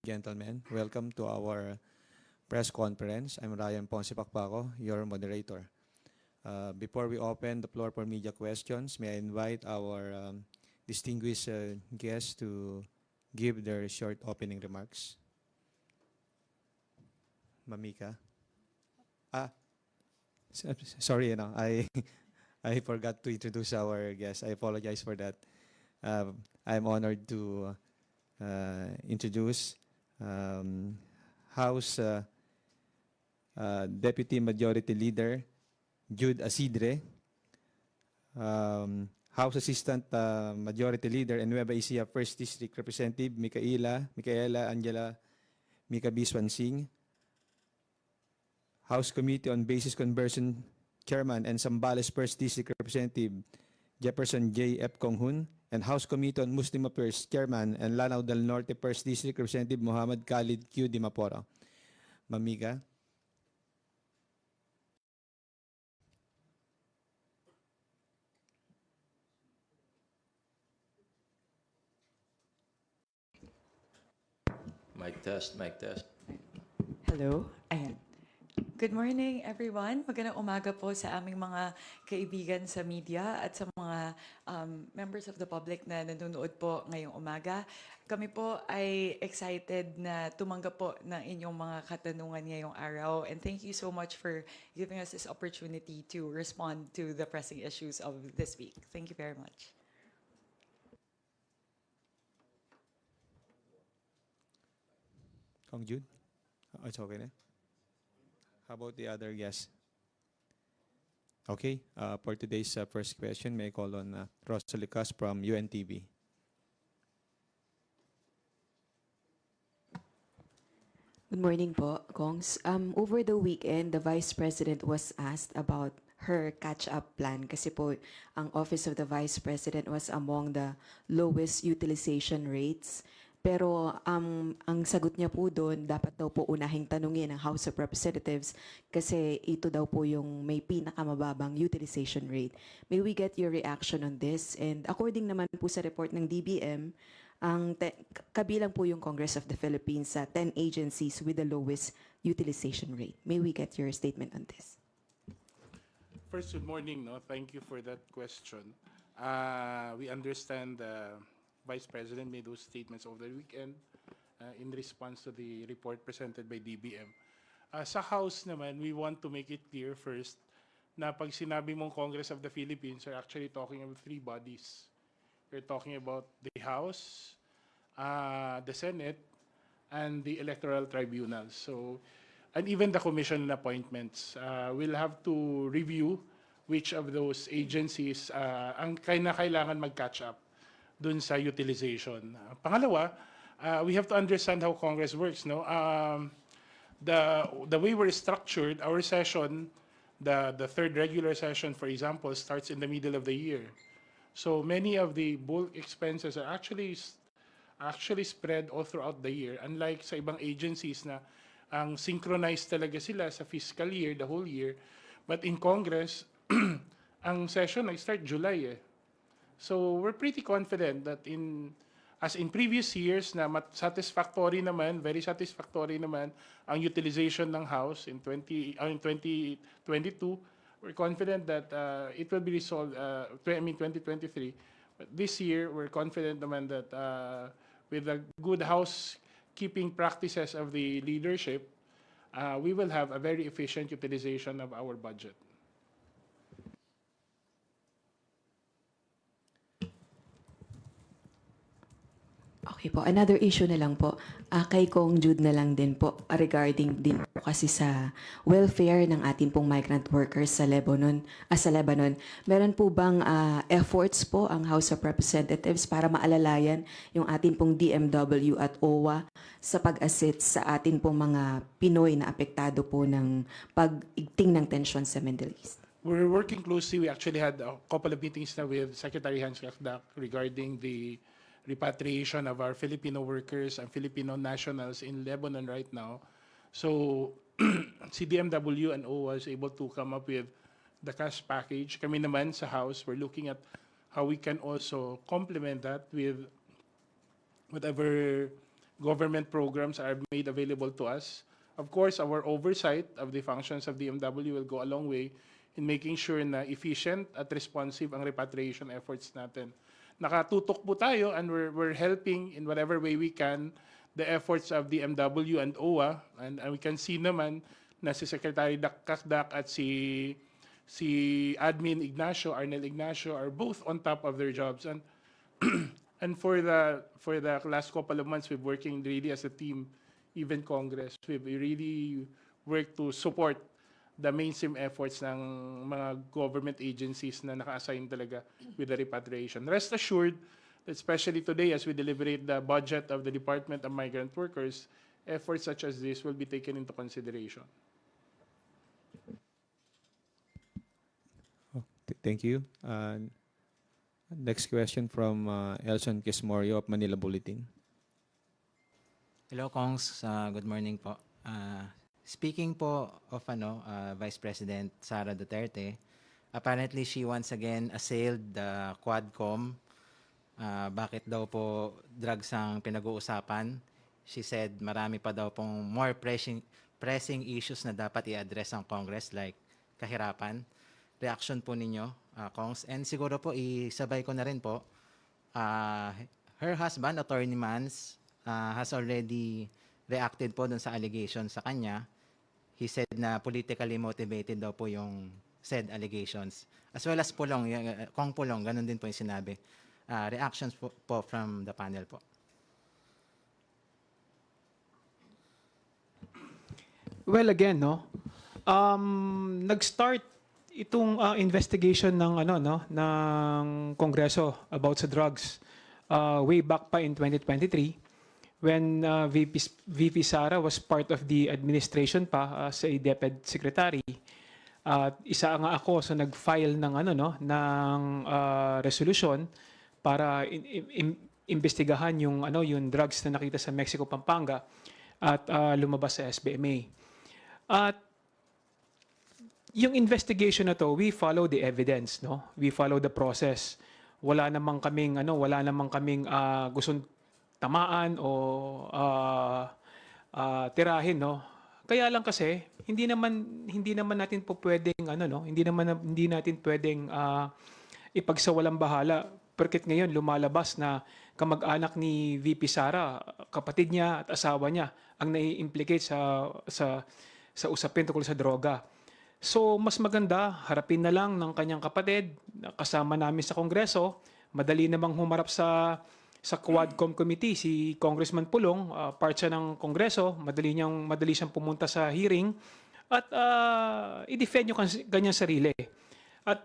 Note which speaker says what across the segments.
Speaker 1: gentlemen. Welcome to our press conference. I'm Ryan Ponce Pacpaco, your moderator. Before we open the floor for media questions, may I invite our distinguished guests to give their short opening remarks. Mamika. Sorry, I forgot to introduce our guest. I apologize for that. I'm honored to introduce House Deputy Majority Leader Jude Asidre, House Assistant Majority Leader and Nueva Ecija First District Representative Micaela Angela Mika Biswan Singh, House Committee on Basis Conversion Chairman and Zambales First District Representative Jefferson J. F. Konghun, and House Committee on Muslim Affairs Chairman and Lanao del Norte First District Representative Muhammad Khalid Q. Dimaporo. Mamiga.
Speaker 2: Mic test, mic test.
Speaker 3: Hello. Ayan. Good morning, everyone. Magandang umaga po sa aming mga kaibigan sa media at sa mga members of the public na nanonood po ngayong umaga. Kami po ay excited na tumanggap po ng inyong mga katanungan ngayong araw. And thank you so much for giving us this opportunity to respond to the pressing issues of this week. Thank you very much.
Speaker 1: Kong Jude? It's okay na? How about the other guests? Okay, for today's first question, may I call on Rosalie Cas from UNTV.
Speaker 4: Good morning po, Kongs. Over the weekend, the Vice President was asked about her catch-up plan kasi po ang Office of the Vice President was among the lowest utilization rates. Pero ang sagot niya po doon, dapat daw po unahing tanungin ng House of Representatives kasi ito daw po yung may pinakamababang utilization rate. May we get your reaction on this? And according naman po sa report ng DBM, kabilang po yung Congress of the Philippines sa 10 agencies with the lowest utilization rate. May we get your statement on this?
Speaker 5: First, good morning. Thank you for that question. We understand Vice President made those statements over the weekend in response to the report presented by DBM. Sa House naman, we want to make it clear first na pag sinabi mong Congress of the Philippines, are actually talking about three bodies. We're talking about the House, the Senate, and the Electoral Tribunal. So, and even the commission appointments. We'll have to review which of those agencies ang kailangan mag-catch up dun sa utilization. Pangalawa, we have to understand how Congress works. The way we're structured, our session, the third regular session, for example, starts in the middle of the year. So many of the bulk expenses are actually spread all throughout the year. Unlike sa ibang agencies na ang synchronized talaga sila sa fiscal year, the whole year. But in Congress, ang session nag-start July eh. So we're pretty confident that as in previous years na satisfactory naman, very satisfactory naman ang utilization ng House in 2022, we're confident that it will be resolved 2023. But this year, we're confident naman that with the good housekeeping practices of the leadership, we will have a very efficient utilization of our budget.
Speaker 4: Okay po, another issue na lang po. Kay Kong Jude na lang din po regarding din po kasi sa welfare ng ating pong migrant workers sa Lebanon. Meron po bang efforts po ang House of Representatives para maalalayan yung ating pong DMW at OWA sa pag-assist sa ating pong mga Pinoy na apektado po ng pag-igting ng tensyon sa Middle East?
Speaker 5: We're working closely. We actually had a couple of meetings now with Secretary Hans Kakdak regarding the repatriation of our Filipino workers and Filipino nationals in Lebanon right now. So, CDMW and OWA was able to come up with the cash package. Kami naman sa House, we're looking at how we can also complement that with whatever government programs are made available to us. Of course, our oversight of the functions of the MW will go a long way in making sure na efficient at responsive ang repatriation efforts natin. Nakatutok po tayo and we're helping in whatever way we can the efforts of the MW and OWA, and we can see naman na si Secretary Kakdak at si Admin Ignacio, Arnel Ignacio are both on top of their jobs, and and for the last couple of months we've working really as a team, even Congress, we've really worked to support the mainstream efforts ng mga government agencies na naka-assign talaga with the repatriation. Rest assured, especially today as we deliberate the budget of the Department of Migrant Workers, efforts such as this will be taken into consideration.
Speaker 1: Thank you. Next question from Elson Quismorio of Manila Bulletin.
Speaker 2: Hello, Kongs. Good morning po. Speaking po of Vice President Sara Duterte, apparently she once again assailed the Quadcom. Bakit daw po drugs ang pinag-uusapan? She said marami pa daw pong more pressing issues na dapat i-address ang Congress like kahirapan. Reaction po ninyo, Kongs. And siguro po isabay ko na rin po, her husband, Attorney Mans, has already reacted po dun sa allegation sa kanya. He said na politically motivated daw po yung said allegations. As well as Pulong, Kong Pulong, ganun din po yung sinabi. Reactions po from the panel po.
Speaker 6: Well, again, nag-start itong investigation ng ng Kongreso about sa drugs way back pa in 2023 when VP Sara was part of the administration pa as a DepEd secretary. Isa nga ako sa nag-file ng ng resolution para imbestigahan yung yung drugs na nakita sa Mexico, Pampanga at lumabas sa SBMA. At yung investigation na to, we follow the evidence, we follow the process. Wala namang kaming gustong tamaan o tirahin, Kaya lang kasi hindi naman natin po pwedeng hindi natin pwedeng ipagsawalang bahala porket ngayon lumalabas na kamag-anak ni VP Sara, kapatid niya at asawa niya ang nai-implicate sa usapin tungkol sa droga. So mas maganda harapin na lang ng kanyang kapatid kasama namin sa Kongreso. Madali namang humarap sa Quadcom Committee si Congressman Pulong, part siya ng Kongreso, madali siyang pumunta sa hearing at i-defend yung kanyang sarili. At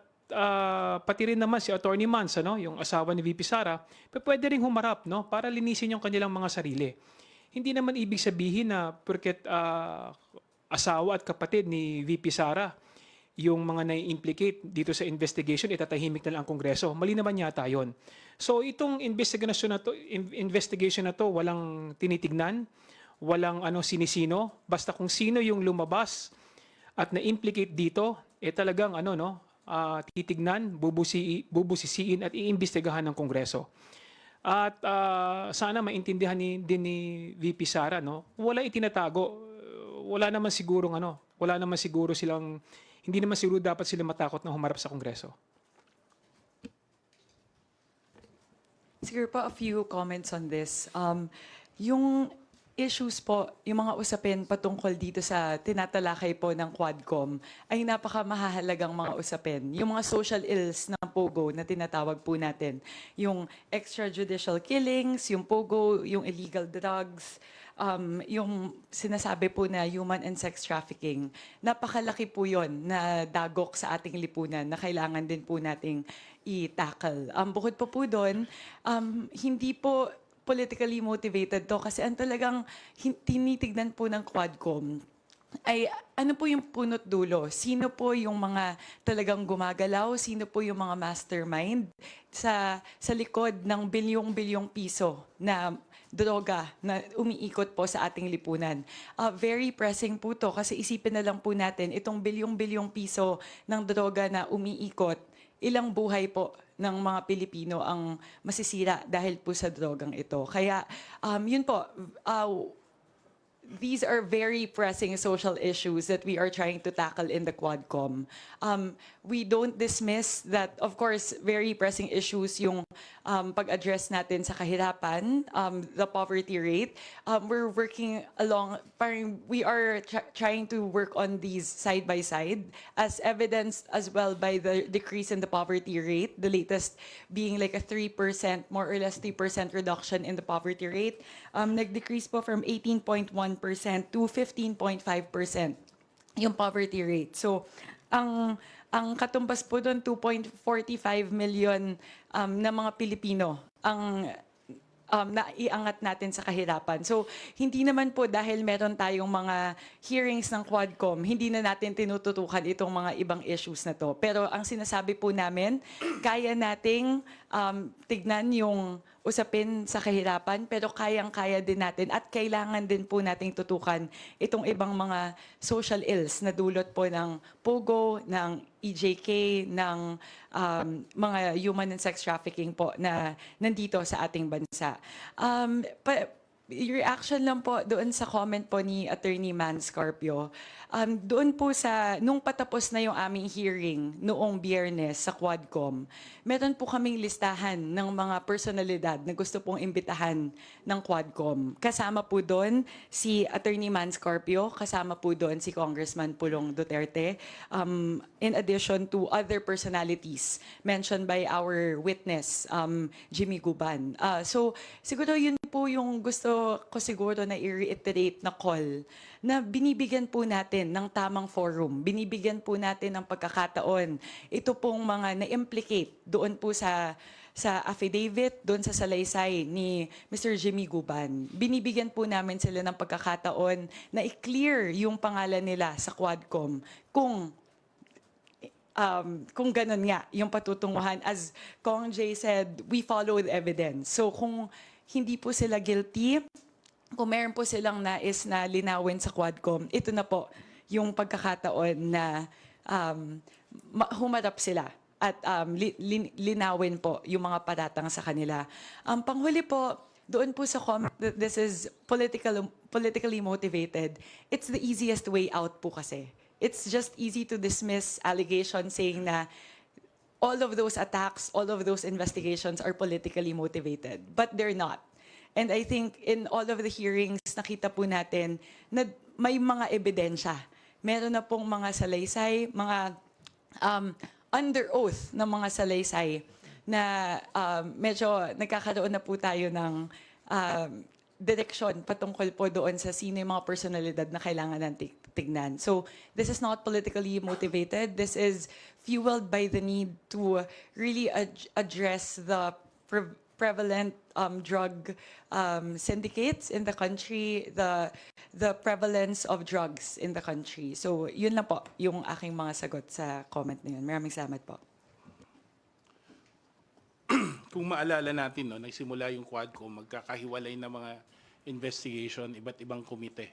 Speaker 6: pati rin naman si Attorney Mans, yung asawa ni VP Sara, pwede ring humarap, para linisin yung kanilang mga sarili. Hindi naman ibig sabihin na porket asawa at kapatid ni VP Sara yung mga nai-implicate dito sa investigation, itatahimik na lang ang Kongreso. Mali naman yata yun. So itong investigation na to walang tinitignan, walang sinisino, basta kung sino yung lumabas at na-implicate dito, talagang titignan, bubusisiin at iimbestigahan ng Kongreso. At sana maintindihan din ni VP Sara, wala itinatago, wala naman siguro silang hindi naman siguro dapat sila matakot na humarap sa Kongreso.
Speaker 3: Siguro po a few comments on this. Yung issues po, yung mga usapin patungkol dito sa tinatalakay po ng Quadcom ay napakamahalagang mga usapin. Yung mga social ills ng POGO na tinatawag po natin. Yung extrajudicial killings, yung POGO, yung illegal drugs, yung sinasabi po na human and sex trafficking, napakalaki po yon na dagok sa ating lipunan na kailangan din po nating i-tackle. Bukod po doon, hindi po politically motivated to kasi ang talagang tinitignan po ng Quadcom ay ano po yung punot dulo? Sino po yung mga talagang gumagalaw? Sino po yung mga mastermind sa likod ng bilyong-bilyong piso na droga na umiikot po sa ating lipunan? Very pressing po to kasi isipin na lang po natin itong bilyong-bilyong piso ng droga na umiikot, ilang buhay po ng mga Pilipino ang masisira dahil po sa drogang ito. Kaya yun po, these are very pressing social issues that we are trying to tackle in the Quadcom. We don't dismiss that, of course, very pressing issues yung pag-address natin sa kahirapan, the poverty rate. We're working along, parang we are trying to work on these side by side, as evidenced as well by the decrease in the poverty rate, the latest being like a 3%, more or less 3% reduction in the poverty rate. Nag-decrease po from 18.1% to 15.5% yung poverty rate. So, ang katumbas po doon, 2.45 million na mga Pilipino ang naiangat natin sa kahirapan. So, hindi naman po dahil meron tayong mga hearings ng Quadcom, hindi na natin tinututukan itong mga ibang issues na to. Pero ang sinasabi po namin, kaya nating tignan yung usapin sa kahirapan, pero kayang-kaya din natin at kailangan din po nating tutukan itong ibang mga social ills na dulot po ng POGO, ng EJK, ng mga human and sex trafficking po na nandito sa ating bansa. Reaction lang po doon sa comment po ni Attorney Man Scarpio. Doon po sa, nung patapos na yung aming hearing noong Biyernes sa Quadcom, meron po kaming listahan ng mga personalidad na gusto pong imbitahan ng Quadcom. Kasama po doon si Attorney Man Scarpio, kasama po doon si Congressman Pulong Duterte, in addition to other personalities mentioned by our witness, Jimmy Guban. So siguro yun po yung gusto ko siguro na i-reiterate na call na binibigyan po natin ng tamang forum, binibigyan po natin ng pagkakataon. Ito pong mga na-implicate doon po sa affidavit, doon sa salaysay ni Mr. Jimmy Guban. Binibigyan po namin sila ng pagkakataon na i-clear yung pangalan nila sa Quadcom kung ganun nga yung patutunguhan. As Kong Jay said, we follow the evidence. So kung hindi po sila guilty, kung meron po silang nais na linawin sa Quadcom, ito na po yung pagkakataon na humarap sila at linawin po yung mga paratang sa kanila. Panghuli po, doon po sa comment that this is politically motivated, it's the easiest way out po kasi. It's just easy to dismiss allegations saying na all of those attacks, all of those investigations are politically motivated. But they're not. And I think in all of the hearings, nakita po natin na may mga ebidensya. Meron na pong mga salaysay, mga under oath na mga salaysay na medyo nagkakaroon na po tayo ng direksyon patungkol po doon sa sino yung mga personalidad na kailangan natin tignan. So this is not politically motivated. This is fueled by the need to really address the prevalent drug syndicates in the country, the prevalence of drugs in the country. So yun lang po yung aking mga sagot sa comment na yun. Maraming salamat po.
Speaker 5: Kung maalala natin, no, nagsimula yung Quadcom, magkakahiwalay na mga investigation, iba't ibang komite.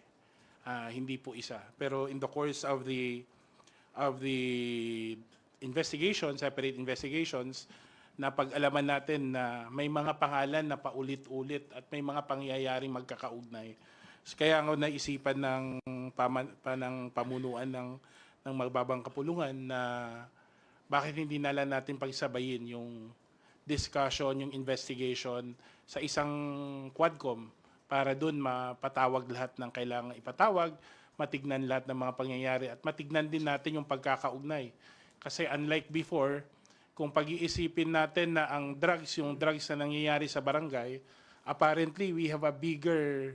Speaker 5: Hindi po isa. Pero in the course of the investigation, separate investigations, napag-alaman natin na may mga pangalan na paulit-ulit at may mga pangyayaring magkakaugnay. So, kaya nga naisipan ng pamunuan ng magbabang kapulungan na bakit hindi na lang natin pagsabayin yung discussion, yung investigation sa isang Quadcom para doon mapatawag lahat ng kailangan ipatawag, matignan lahat ng mga pangyayari at matignan din natin yung pagkakaugnay. Kasi unlike before, kung pag-iisipin natin na ang drugs, yung drugs na nangyayari sa barangay, apparently we have a bigger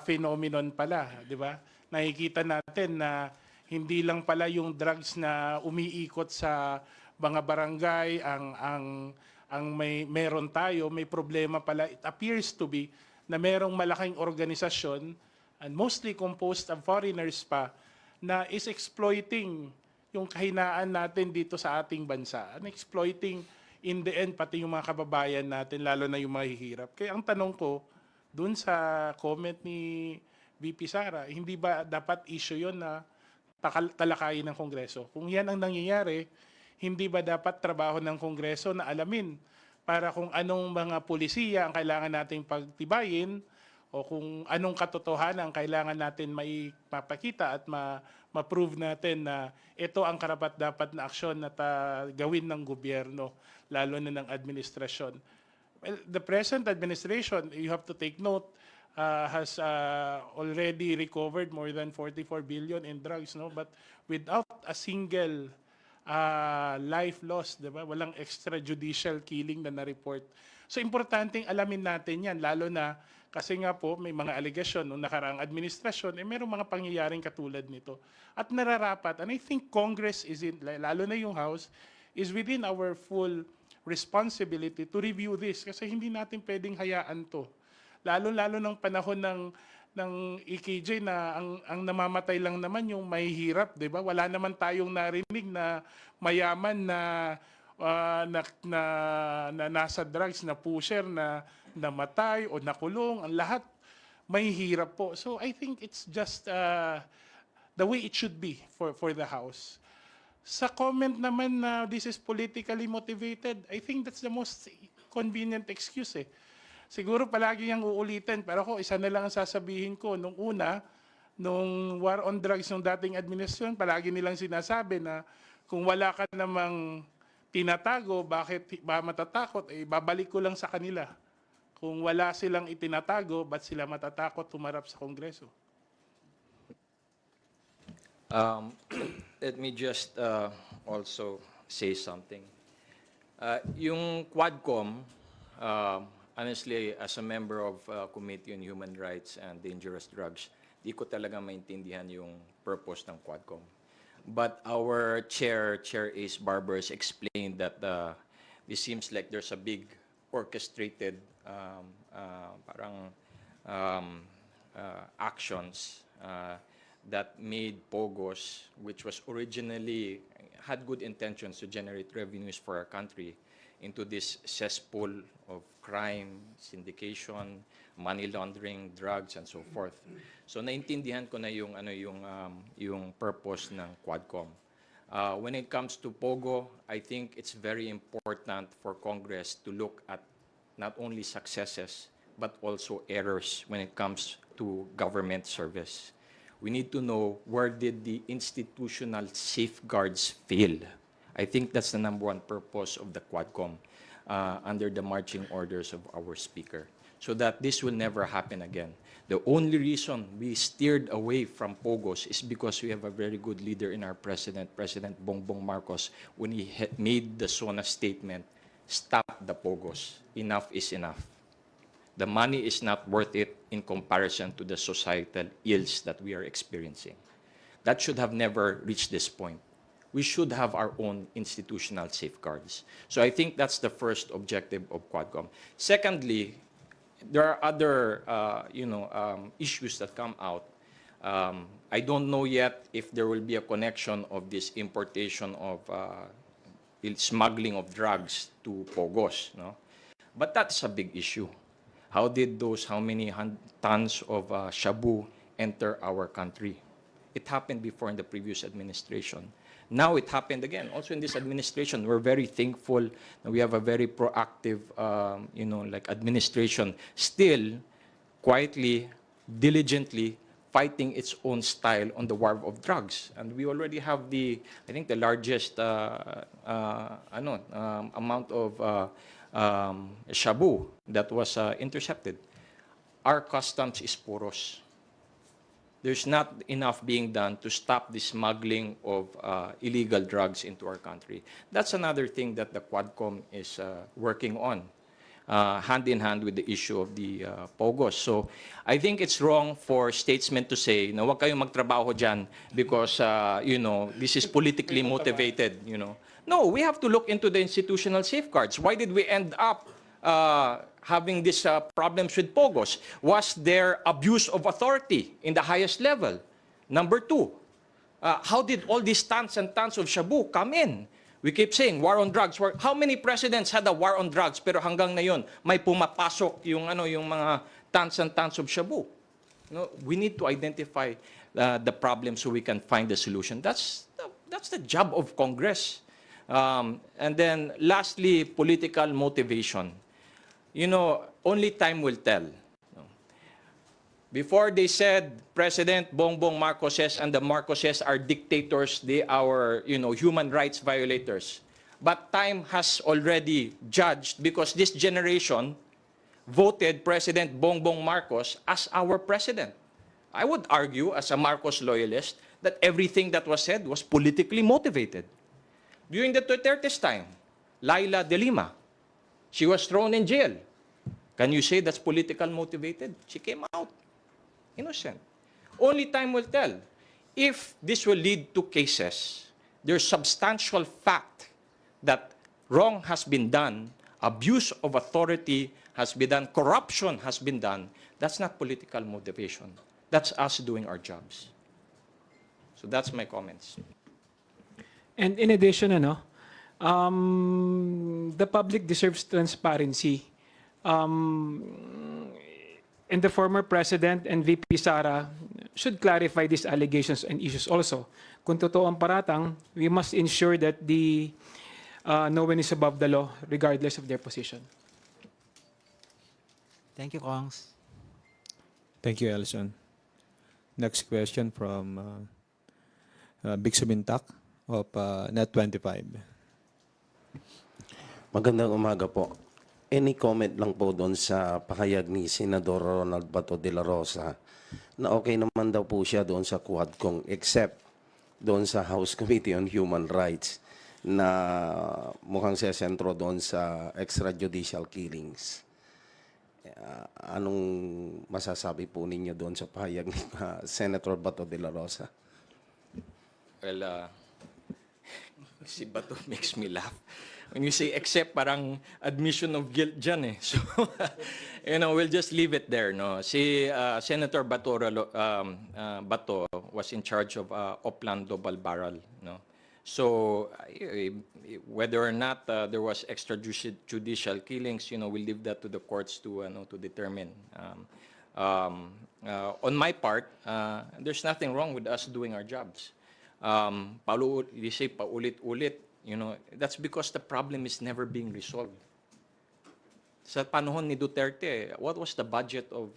Speaker 5: phenomenon pala, di ba? Nakikita natin na hindi lang pala yung drugs na umiikot sa mga barangay ang meron tayo, may problema pala. It appears to be na merong malaking organisasyon and mostly composed of foreigners pa na is exploiting yung kahinaan natin dito sa ating bansa. And exploiting in the end pati yung mga kababayan natin, lalo na yung mahihirap. Kaya ang tanong ko, dun sa comment ni VP Sara, hindi ba dapat issue yon na talakayin ng Kongreso? Kung yan ang nangyayari, hindi ba dapat trabaho ng Kongreso na alamin para kung anong mga pulisiya ang kailangan nating pagtibayin o kung anong katotohanan ang kailangan natin maipapakita at ma-prove natin na ito ang karapat-dapat na aksyon na gawin ng gobyerno, lalo na ng administrasyon. Well, the present administration, you have to take note, has already recovered more than 44 billion in drugs, no? But without a single life lost, diba? Walang extrajudicial killing na na-report. So importanteng alamin natin yan, lalo na kasi nga po may mga allegation nung nakaraang administrasyon, merong mga pangyayaring katulad nito. At nararapat, and I think Congress is in, lalo na yung House, is within our full responsibility to review this kasi hindi natin pwedeng hayaan to. Lalo-lalo ng panahon ng EKJ na ang namamatay lang naman yung mahihirap, 'di ba? Wala naman tayong narinig na mayaman na nasa drugs, na pusher, na namatay o nakulong. Ang lahat mahihirap po. So I think it's just the way it should be for the House. Sa comment naman na this is politically motivated, I think that's the most convenient excuse eh. Siguro palagi yung uulitin, pero ako isa na lang ang sasabihin ko. Nung war on drugs ng dating administrasyon, palagi nilang sinasabi na kung wala ka namang tinatago, bakit ba matatakot? Eh, babalik ko lang sa kanila. Kung wala silang itinatago, ba't sila matatakot humarap sa Kongreso?
Speaker 7: Let me just also say something. Yung Quadcom, honestly, as a member of Committee on Human Rights and Dangerous Drugs, di ko talaga maintindihan yung purpose ng Quadcom. But our chair Ace Barbers, explained that this seems like there's a big orchestrated actions that made POGOS, which was originally had good intentions to generate revenues for our country, into this cesspool of crime, syndication, money laundering, drugs, and so forth. So naintindihan ko na yung purpose ng Quadcom. When it comes to POGO, I think it's very important for Congress to look at not only successes but also errors when it comes to government service. We need to know, where did the institutional safeguards fail? I think that's the number one purpose of the Quadcom, under the marching orders of our Speaker, so that this will never happen again. The only reason we steered away from POGOS is because we have a very good leader in our President Bongbong Marcos, when he made the SONA statement, stop the POGOS, enough is enough. The money is not worth it in comparison to the societal ills that we are experiencing. That should have never reached this point. We should have our own institutional safeguards. So I think that's the first objective of Quadcom. Secondly, there are other issues that come out. I don't know yet if there will be a connection of this importation of smuggling of drugs to POGOS, no? But that's a big issue. How many tons of shabu enter our country? It happened before in the previous administration. Now it happened again. Also in this administration, we're very thankful that we have a very proactive, administration, still quietly, diligently fighting its own style on the war of drugs. And we already have the largest amount of shabu that was intercepted. Our customs is porous. There's not enough being done to stop the smuggling of illegal drugs into our country. That's another thing that the Quadcom is working on, hand in hand with the issue of the POGOS. So I think it's wrong for statesmen to say, na wag kayong magtrabaho dyan because, this is politically motivated, No, we have to look into the institutional safeguards. Why did we end up having these problems with POGOS? Was there abuse of authority in the highest level? Number two, how did all these tons and tons of shabu come in? We keep saying war on drugs. How many presidents had a war on drugs pero hanggang ngayon may pumapasok yung mga tons and tons of shabu? We need to identify the problem so we can find the solution. That's the job of Congress. And then lastly, political motivation. You know, only time will tell. Before they said President Bongbong Marcoses and the Marcoses are dictators, they are, human rights violators. But time has already judged because this generation voted President Bongbong Marcos as our president. I would argue, as a Marcos loyalist, that everything that was said was politically motivated. During the Duterte's time, Laila de Lima, she was thrown in jail. Can you say that's political motivated? She came out innocent. Only time will tell. If this will lead to cases, there's substantial fact that wrong has been done, abuse of authority has been done, corruption has been done, that's not political motivation. That's us doing our jobs. So that's my comments.
Speaker 6: And in addition, the public deserves transparency. And the former President and VP Sara should clarify these allegations and issues also. Kung totoo ang paratang, we must ensure that no one is above the law regardless of their position.
Speaker 2: Thank you, Kongs.
Speaker 1: Thank you, Elson. Next question from Bixu Bintak of Net25.
Speaker 8: Magandang umaga po. Any comment lang po doon sa pahayag ni Senador Ronald Bato de la Rosa na okay naman daw po siya doon sa Quadcom except doon sa House Committee on Human Rights na mukhang siya sentro doon sa extrajudicial killings. Anong masasabi po ninyo doon sa pahayag ni Senator Bato de la Rosa?
Speaker 7: Well, si Bato makes me laugh. When you say except, parang admission of guilt dyan eh. So, we'll just leave it there. No? Si Senator Bato was in charge of Oplan Double Barrel. No? So, whether or not there was extrajudicial killings, we'll leave that to the courts to determine. On my part, there's nothing wrong with us doing our jobs. You say paulit-ulit, that's because the problem is never being resolved. Sa panahon ni Duterte, what was the budget of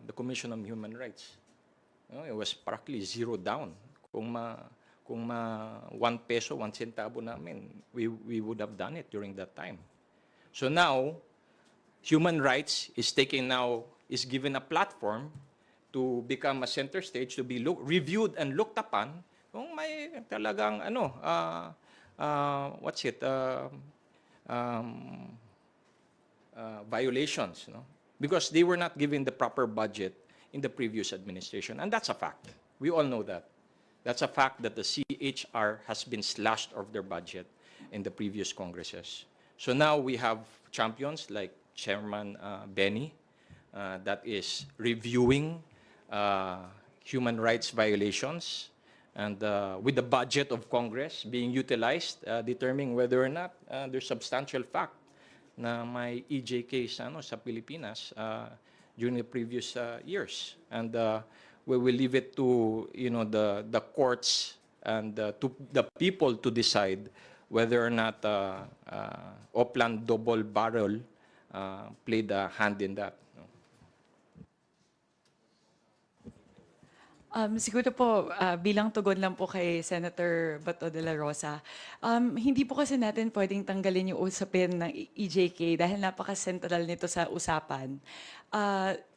Speaker 7: the Commission on Human Rights? It was practically zero down. Kung 1 peso, 1 centavo namin, we would have done it during that time. So now, human rights is given a platform to become a center stage, to be reviewed and looked upon kung may talagang violations, because they were not given the proper budget in the previous administration, and that's a fact. We all know that. That's a fact that the CHR has been slashed of their budget in the previous Congresses. So now we have champions like Chairman Benny that is reviewing human rights violations, and with the budget of Congress being utilized, determining whether or not there's substantial fact na may EJ case sa Pilipinas during the previous years. And we will leave it to the courts and to the people to decide whether or not Oplan Double Barrel played a hand in that.
Speaker 3: Siguro po, bilang tugon lang po kay Senator Bato de la Rosa, hindi po kasi natin pwedeng tanggalin yung usapin ng EJK dahil napaka-central nito sa usapan.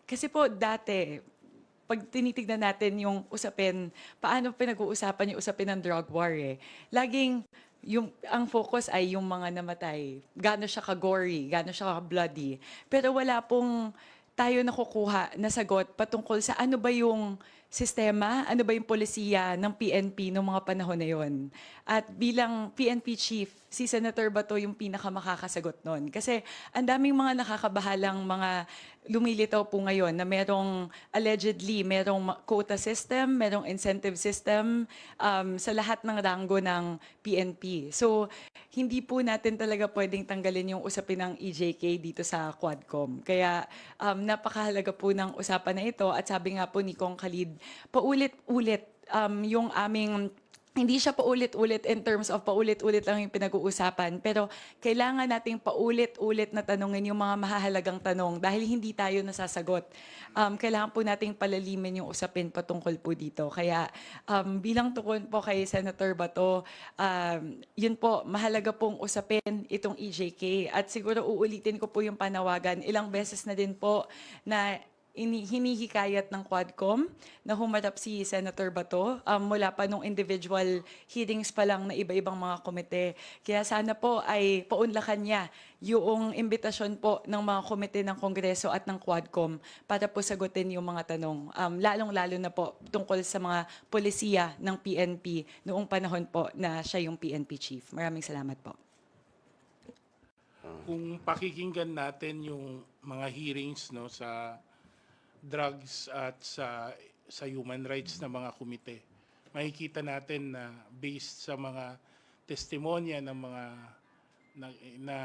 Speaker 3: Kasi po dati, pag tinitignan natin yung usapin, paano pinag-uusapan yung usapin ng drug war laging ang focus ay yung mga namatay. Gaano siya ka-gory, gaano siya ka-bloody. Pero wala pong tayo nakukuha na sagot patungkol sa ano ba yung sistema, ano ba yung polisiya ng PNP noong mga panahon na yon. At bilang PNP chief, si Senator Bato yung pinakamakakasagot nun. Kasi ang daming mga nakakabahalang mga lumilitaw po ngayon na merong allegedly, merong quota system, merong incentive system sa lahat ng ranggo ng PNP. So, hindi po natin talaga pwedeng tanggalin yung usapin ng EJK dito sa Quadcom. Kaya napakahalaga po ng usapan na ito at sabi nga po ni Kong Khalid, paulit-ulit yung aming hindi siya paulit-ulit in terms of paulit-ulit lang yung pinag-uusapan, pero kailangan nating paulit-ulit na tanungin yung mga mahahalagang tanong dahil hindi tayo nasasagot. Kailangan po nating palalimin yung usapin patungkol po dito. Kaya bilang tukon po kay Senator Bato, yun po, mahalaga pong usapin itong EJK. At siguro uulitin ko po yung panawagan. Ilang beses na din po na hinihikayat ng Quadcom na humarap si Senator Bato mula pa nung individual hearings pa lang na iba-ibang mga komite. Kaya sana po ay paunlakan niya yung imbitasyon po ng mga komite ng Kongreso at ng Quadcom para po sagutin yung mga tanong. Lalong-lalo na po tungkol sa mga polisiya ng PNP noong panahon po na siya yung PNP chief. Maraming salamat po.
Speaker 5: Kung pakikinggan natin yung mga hearings no sa drugs at sa human rights na mga komite, makikita natin na based sa mga testimonya ng mga na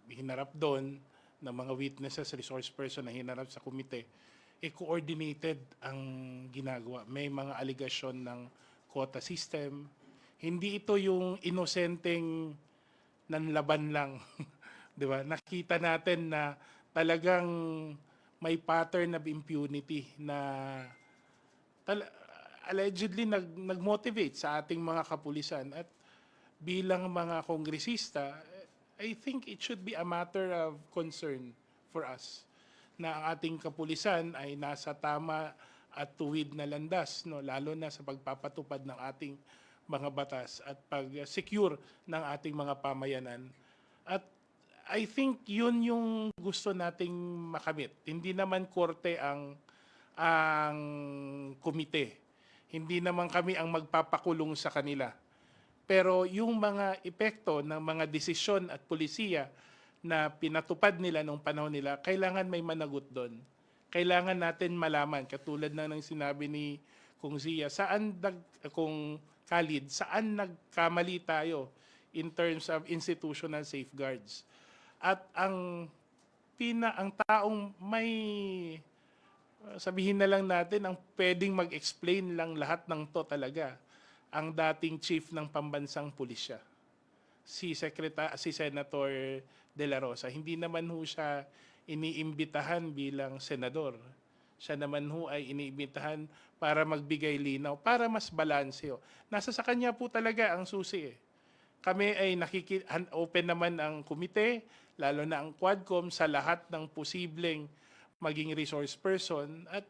Speaker 5: hinarap doon, ng mga witnesses, resource person na hinarap sa komite, coordinated ang ginagawa. May mga aligasyon ng quota system. Hindi ito yung inosenteng nanlaban lang. 'Di ba? Nakita natin na talagang may pattern of impunity na allegedly nag-motivate sa ating mga kapulisan. At bilang mga kongresista, I think it should be a matter of concern for us na ang ating kapulisan ay nasa tama at tuwid na landas, no? Lalo na sa pagpapatupad ng ating mga batas at pag-secure ng ating mga pamayanan. At I think yun yung gusto nating makamit. Hindi naman korte ang komite. Hindi naman kami ang magpapakulong sa kanila. Pero yung mga epekto ng mga desisyon at polisiya na pinatupad nila nung panahon nila, kailangan may managot doon. Kailangan natin malaman, katulad ng sinabi ni Kung Zia, Kung Khalid, saan nagkamali tayo in terms of institutional safeguards. At ang taong may, sabihin na lang natin, ang pwedeng mag-explain lang lahat ng to talaga, ang dating chief ng pambansang pulisya, si Senator De La Rosa. Hindi naman ho siya iniimbitahan bilang senador. Siya naman ho ay iniimbitahan para magbigay linaw, para mas balanse. Nasa sa kanya po talaga ang susi. Kami ay open naman ang komite, lalo na ang Quadcom, sa lahat ng posibleng maging resource person. At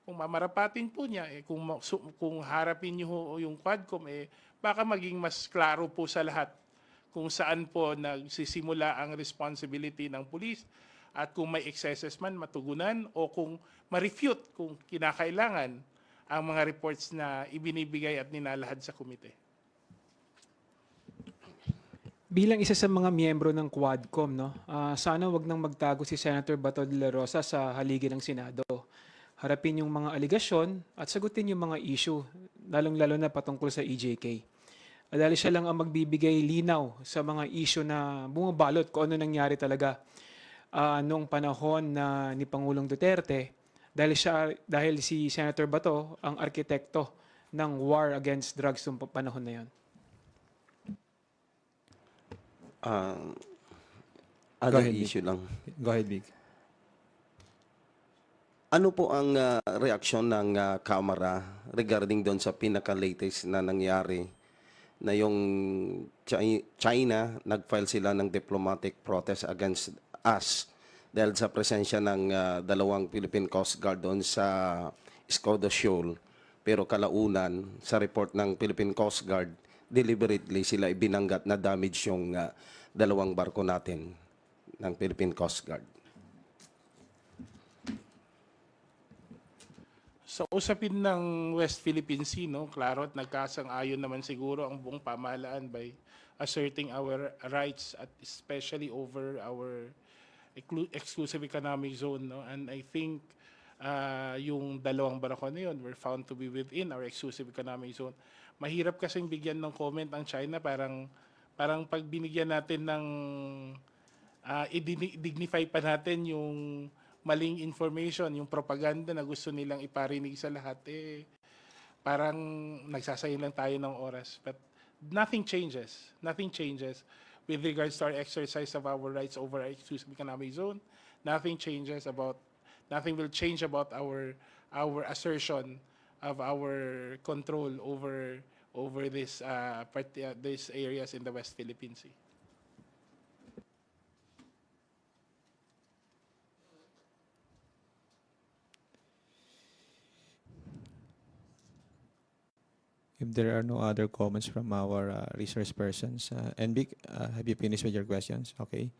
Speaker 5: kung mamarapatin po niya, kung harapin niyo yung Quadcom, baka maging mas klaro po sa lahat kung saan po nagsisimula ang responsibility ng police at kung may excesses man matugunan o kung ma-refute kung kinakailangan ang mga reports na ibinibigay at ninalahad sa komite.
Speaker 6: Bilang isa sa mga miyembro ng Quadcom, no, sana wag nang magtago si Senator Bato de la Rosa sa haligi ng Senado. Harapin yung mga aligasyon at sagutin yung mga issue, lalong-lalo na patungkol sa EJK. Dahil siya lang ang magbibigay linaw sa mga issue na bumabalot kung ano nangyari talaga noong panahon ni Pangulong Duterte, dahil si Senator Bato ang arkitekto ng war against drugs noong panahon na yon.
Speaker 8: Other
Speaker 1: ahead,
Speaker 8: issue lang.
Speaker 1: Go ahead, Vic.
Speaker 8: Ano po ang reaksyon ng Kamara regarding doon sa pinaka-latest na nangyari na yung China, nag-file sila ng diplomatic protest against us dahil sa presensya ng dalawang Philippine Coast Guard doon sa Escoda Shoal. Pero kalaunan, sa report ng Philippine Coast Guard, deliberately sila ibinanggat na damage yung dalawang barko natin ng Philippine Coast Guard.
Speaker 5: Sa usapin ng West Philippine Sea, no, klaro at nagkasang-ayon naman siguro ang buong pamahalaan by asserting our rights at especially over our exclusive economic zone, no? And I think yung dalawang barko na yun were found to be within our exclusive economic zone. Mahirap kasing bigyan ng comment ang China, parang pag binigyan natin ng i-dignify pa natin yung maling information, yung propaganda na gusto nilang iparinig sa lahat, parang nagsasayang lang tayo ng oras. But nothing changes. Nothing changes with regards to our exercise of our rights over our exclusive economic zone. Nothing will change about our assertion of our control over these areas in the West Philippine Sea.
Speaker 1: If there are no other comments from our resource persons, NB, have you finished with your questions? Okay.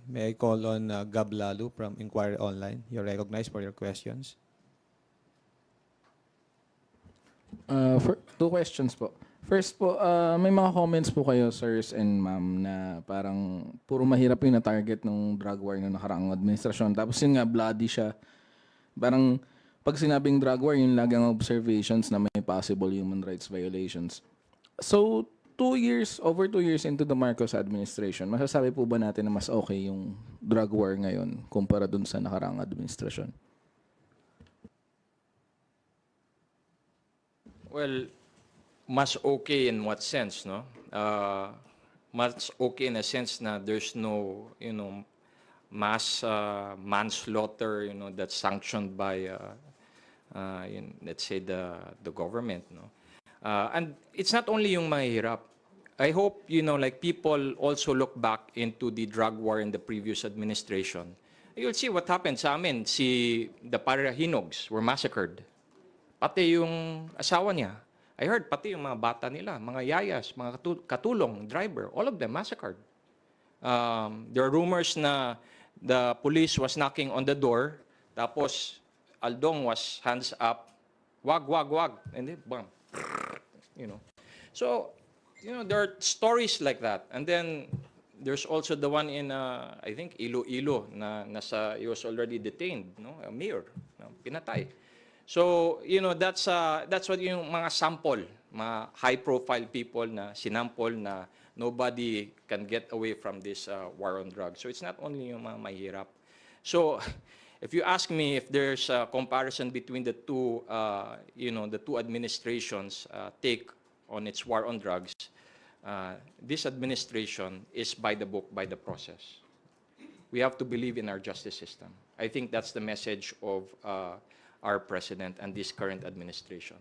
Speaker 1: May I call on Gab Lalu from Inquiry Online? You're recognized for your questions.
Speaker 9: For two questions po. First po, may mga comments po kayo, sirs and ma'am, na parang puro mahirap yung na-target ng drug war ng nakaraang administrasyon. Tapos yun nga, bloody siya. Parang pag sinabing drug war, yun lagi ang observations na may possible human rights violations. So, over 2 years into the Marcos administration, masasabi po ba natin na mas okay yung drug war ngayon kumpara dun sa nakaraang administrasyon?
Speaker 7: Well, mas okay in what sense, no? Mas okay in a sense na there's no, mass manslaughter, that's sanctioned by, let's say, the government, no? And it's not only yung mahirap. I hope, like people also look back into the drug war in the previous administration. You'll see what happened sa amin. The Parahinogs were massacred. Pati yung asawa niya. I heard pati yung mga bata nila, mga yayas, mga katulong, driver, all of them massacred. There are rumors na the police was knocking on the door, tapos Aldong was hands up, wag, and then bam, So, there are stories like that. And then there's also the one in, I think, Iloilo, he was already detained, a mayor, pinatay. So, that's what yung mga sample, mga high-profile people na sinampol na nobody can get away from this war on drugs. So, it's not only yung mga mahirap. So, if you ask me if there's a comparison between the two administrations' take on its war on drugs, this administration is by the book, by the process. We have to believe in our justice system. I think that's the message of our president and this current administration.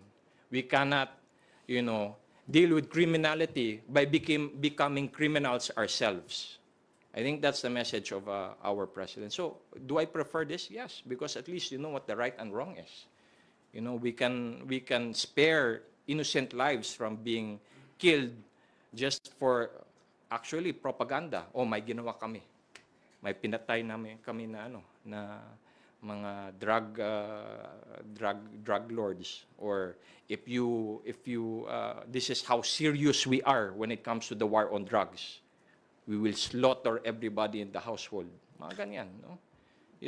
Speaker 7: We cannot, deal with criminality by becoming criminals ourselves. I think that's the message of our president. So, do I prefer this? Yes, because at least you know what the right and wrong is. We can spare innocent lives from being killed just for actually propaganda. Oh, may ginawa kami. May pinatay kami na mga drug lords, or if you this is how serious we are when it comes to the war on drugs. We will slaughter everybody in the household. Mga ganyan, no?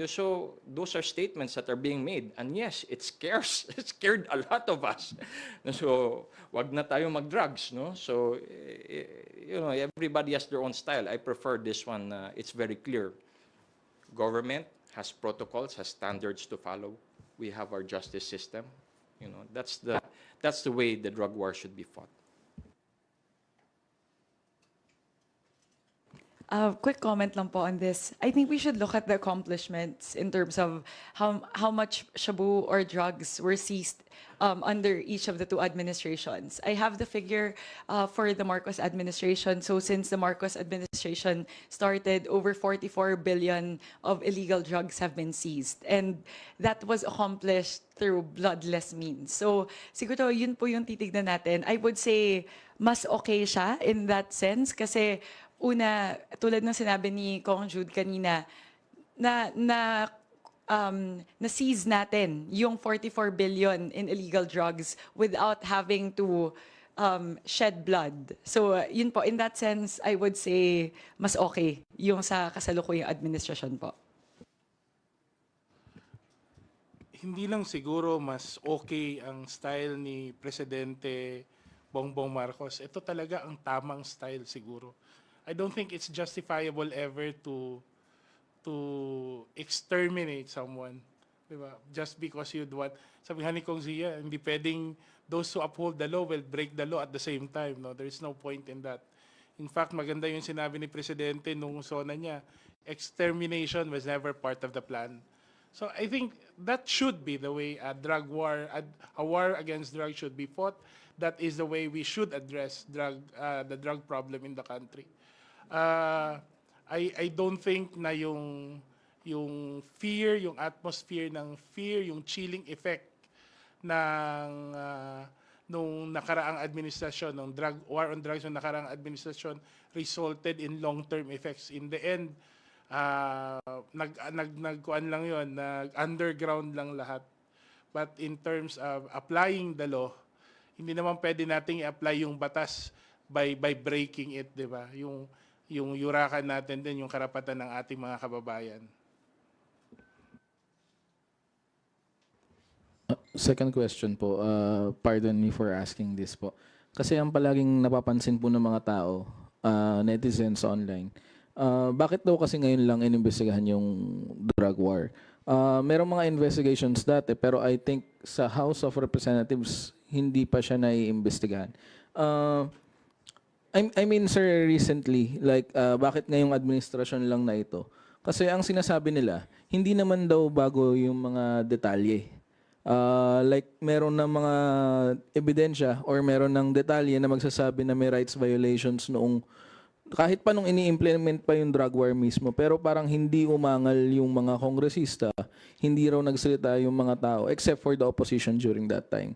Speaker 7: So those are statements that are being made, and yes, it scared a lot of us. So wag na tayo mag-drugs, no? So everybody has their own style. I prefer this one. It's very clear. Government has protocols, has standards to follow. We have our justice system. That's the way the drug war should be fought.
Speaker 3: Quick comment lang po on this. I think we should look at the accomplishments in terms of how much shabu or drugs were seized under each of the two administrations. I have the figure for the Marcos administration. So since the Marcos administration started, over 44 billion of illegal drugs have been seized. And that was accomplished through bloodless means. So siguro yun po yung titignan natin. I would say mas okay siya in that sense kasi una, tulad ng sinabi ni Kong Jude kanina, na-seize natin yung 44 billion in illegal drugs without having to shed blood. So, yun po, in that sense, I would say mas okay yung sa kasalukuyang administrasyon po.
Speaker 5: Hindi lang siguro mas okay ang style ni Presidente Bongbong Marcos. Ito talaga ang tamang style siguro. I don't think it's justifiable ever to exterminate someone Diba? Just because you'd want, sabi nga ni Kong Zia, hindi pwedeng those who uphold the law will break the law at the same time. No? There is no point in that. In fact, maganda yung sinabi ni Presidente nung sona niya, extermination was never part of the plan. So I think that should be the way a drug war, a war against drugs should be fought. That is the way we should address the drug problem in the country. I don't think na yung fear, yung atmosphere ng fear, yung chilling effect ng nung nakaraang administrasyon, ng war on drugs ng nakaraang administrasyon resulted in long-term effects. In the end, nagkuan lang yon, nag-underground lang lahat. But in terms of applying the law, hindi naman pwede nating i-apply yung batas by breaking it, di ba? Yung yurakan natin din yung karapatan ng ating mga kababayan.
Speaker 9: Second question po, pardon me for asking this po. Kasi ang palaging napapansin po ng mga tao, netizens online, bakit daw kasi ngayon lang inimbestigahan yung drug war? Merong mga investigations dati, pero I think sa House of Representatives, hindi pa siya naiimbestigahan. I mean, sir, recently, like, bakit ngayong administrasyon lang na ito? Kasi ang sinasabi nila, hindi naman daw bago yung mga detalye. Like, meron ng mga ebidensya or meron ng detalye na magsasabi na may rights violations noong kahit pa nung ini-implement pa yung drug war mismo, pero parang hindi umangal yung mga kongresista, hindi raw nagsalita yung mga tao, except for the opposition during that time.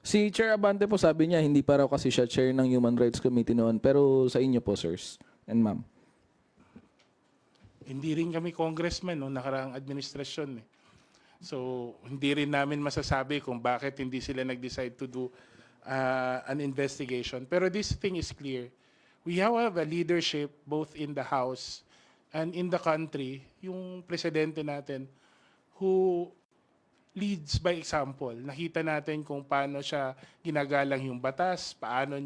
Speaker 9: Si Chair Abante po sabi niya, hindi pa raw kasi siya chair ng Human Rights Committee noon, pero sa inyo po, sirs and ma'am.
Speaker 5: Hindi rin kami congressman noong nakaraang administrasyon. So, hindi rin namin masasabi kung bakit hindi sila nag-decide to do an investigation. Pero this thing is clear. We have a leadership both in the House and in the country, yung presidente natin, who leads by example. Nakita natin kung paano siya ginagalang yung batas, paano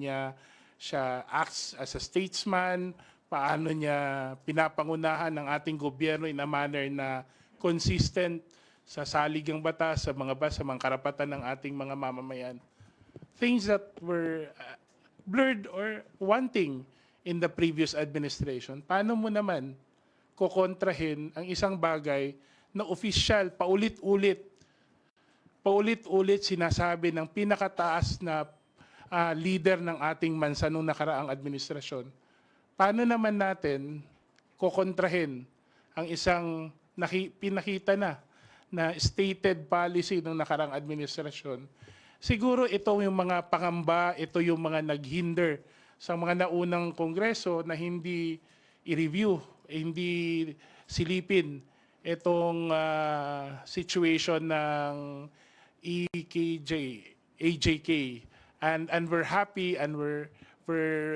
Speaker 5: siya acts as a statesman, paano niya pinapangunahan ng ating gobyerno in a manner na consistent sa saligang batas, sa mga karapatan ng ating mga mamamayan. Things that were blurred or wanting in the previous administration. Paano mo naman kukontrahin ang isang bagay na opisyal, paulit-ulit sinasabi ng pinakataas na leader ng ating bansa noong nakaraang administrasyon? Paano naman natin kukontrahin ang isang pinakita na stated policy ng nakaraang administrasyon? Siguro ito yung mga pangamba, ito yung mga naghinder sa mga naunang kongreso na hindi i-review, hindi silipin itong situation ng AJK. And we're happy and we're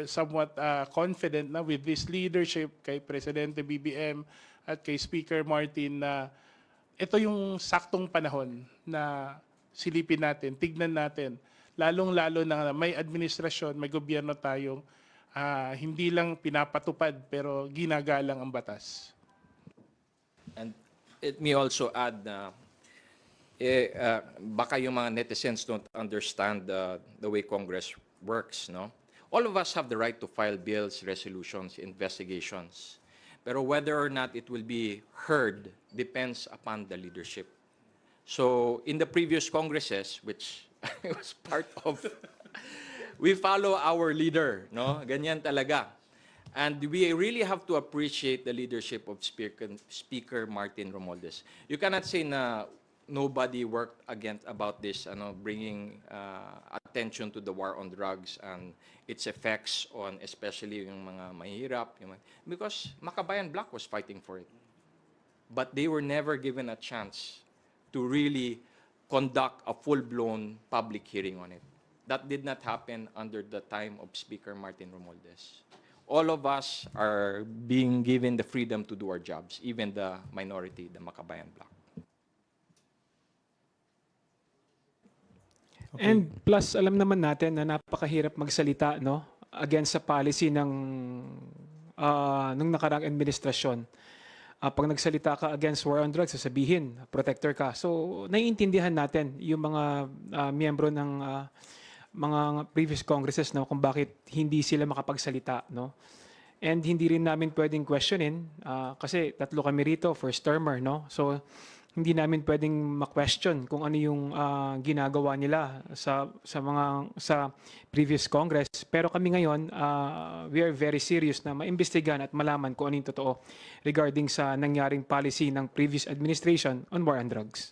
Speaker 5: somewhat confident na with this leadership kay Presidente BBM at kay Speaker Martin na ito yung saktong panahon na silipin natin, tignan natin, lalong-lalo na may administrasyon, may gobyerno tayong hindi lang pinapatupad pero ginagalang ang batas.
Speaker 7: And it may also add na baka yung mga netizens don't understand the way Congress works, no? All of us have the right to file bills, resolutions, investigations. Pero whether or not it will be heard depends upon the leadership. So in the previous Congresses, which I was part of, we follow our leader, no? Ganyan talaga. And we really have to appreciate the leadership of Speaker Martin Romualdez. You cannot say na nobody worked about this, bringing attention to the war on drugs and its effects on especially yung mga mahirap. Because Makabayan Black was fighting for it. But they were never given a chance to really conduct a full-blown public hearing on it. That did not happen under the time of Speaker Martin Romualdez. All of us are being given the freedom to do our jobs, even the minority, the Makabayan Black.
Speaker 6: And plus, alam naman natin na napakahirap magsalita, no, against sa policy ng nakaraang administrasyon. pag nagsalita ka against war on drugs, sasabihin, protector ka. So, naiintindihan natin yung mga miyembro ng mga previous congresses, no, kung bakit hindi sila makapagsalita, no. And hindi rin namin pwedeng questionin kasi tatlo kami rito, first termer, no. So, hindi namin pwedeng ma-question kung ano yung ginagawa nila sa previous Congress. Pero kami ngayon, we are very serious na maimbestigahan at malaman kung ano yung totoo regarding sa nangyaring policy ng previous administration on war on drugs.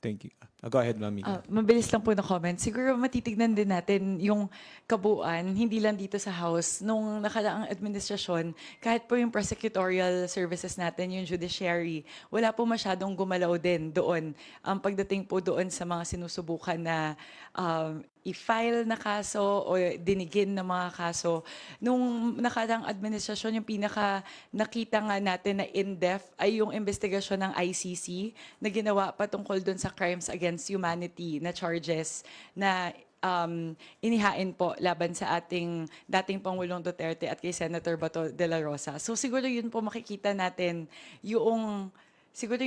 Speaker 1: Thank you. Go ahead, Ma'am Mia.
Speaker 3: Mabilis lang po na comment. Siguro matitignan din natin yung kabuuan, hindi lang dito sa House. Nung nakaraang administrasyon, kahit po yung prosecutorial services natin, yung judiciary, wala po masyadong gumalaw din doon. Pagdating po doon sa mga sinusubukan na i-file na kaso o dinigin na mga kaso. Nung nakaraang administrasyon, yung pinaka nakita nga natin na in-depth ay yung investigasyon ng ICC na ginawa patungkol doon sa crimes against humanity na charges na inihain po laban sa ating dating Pangulong Duterte at kay Senator Bato de la Rosa. So siguro yun po makikita natin siguro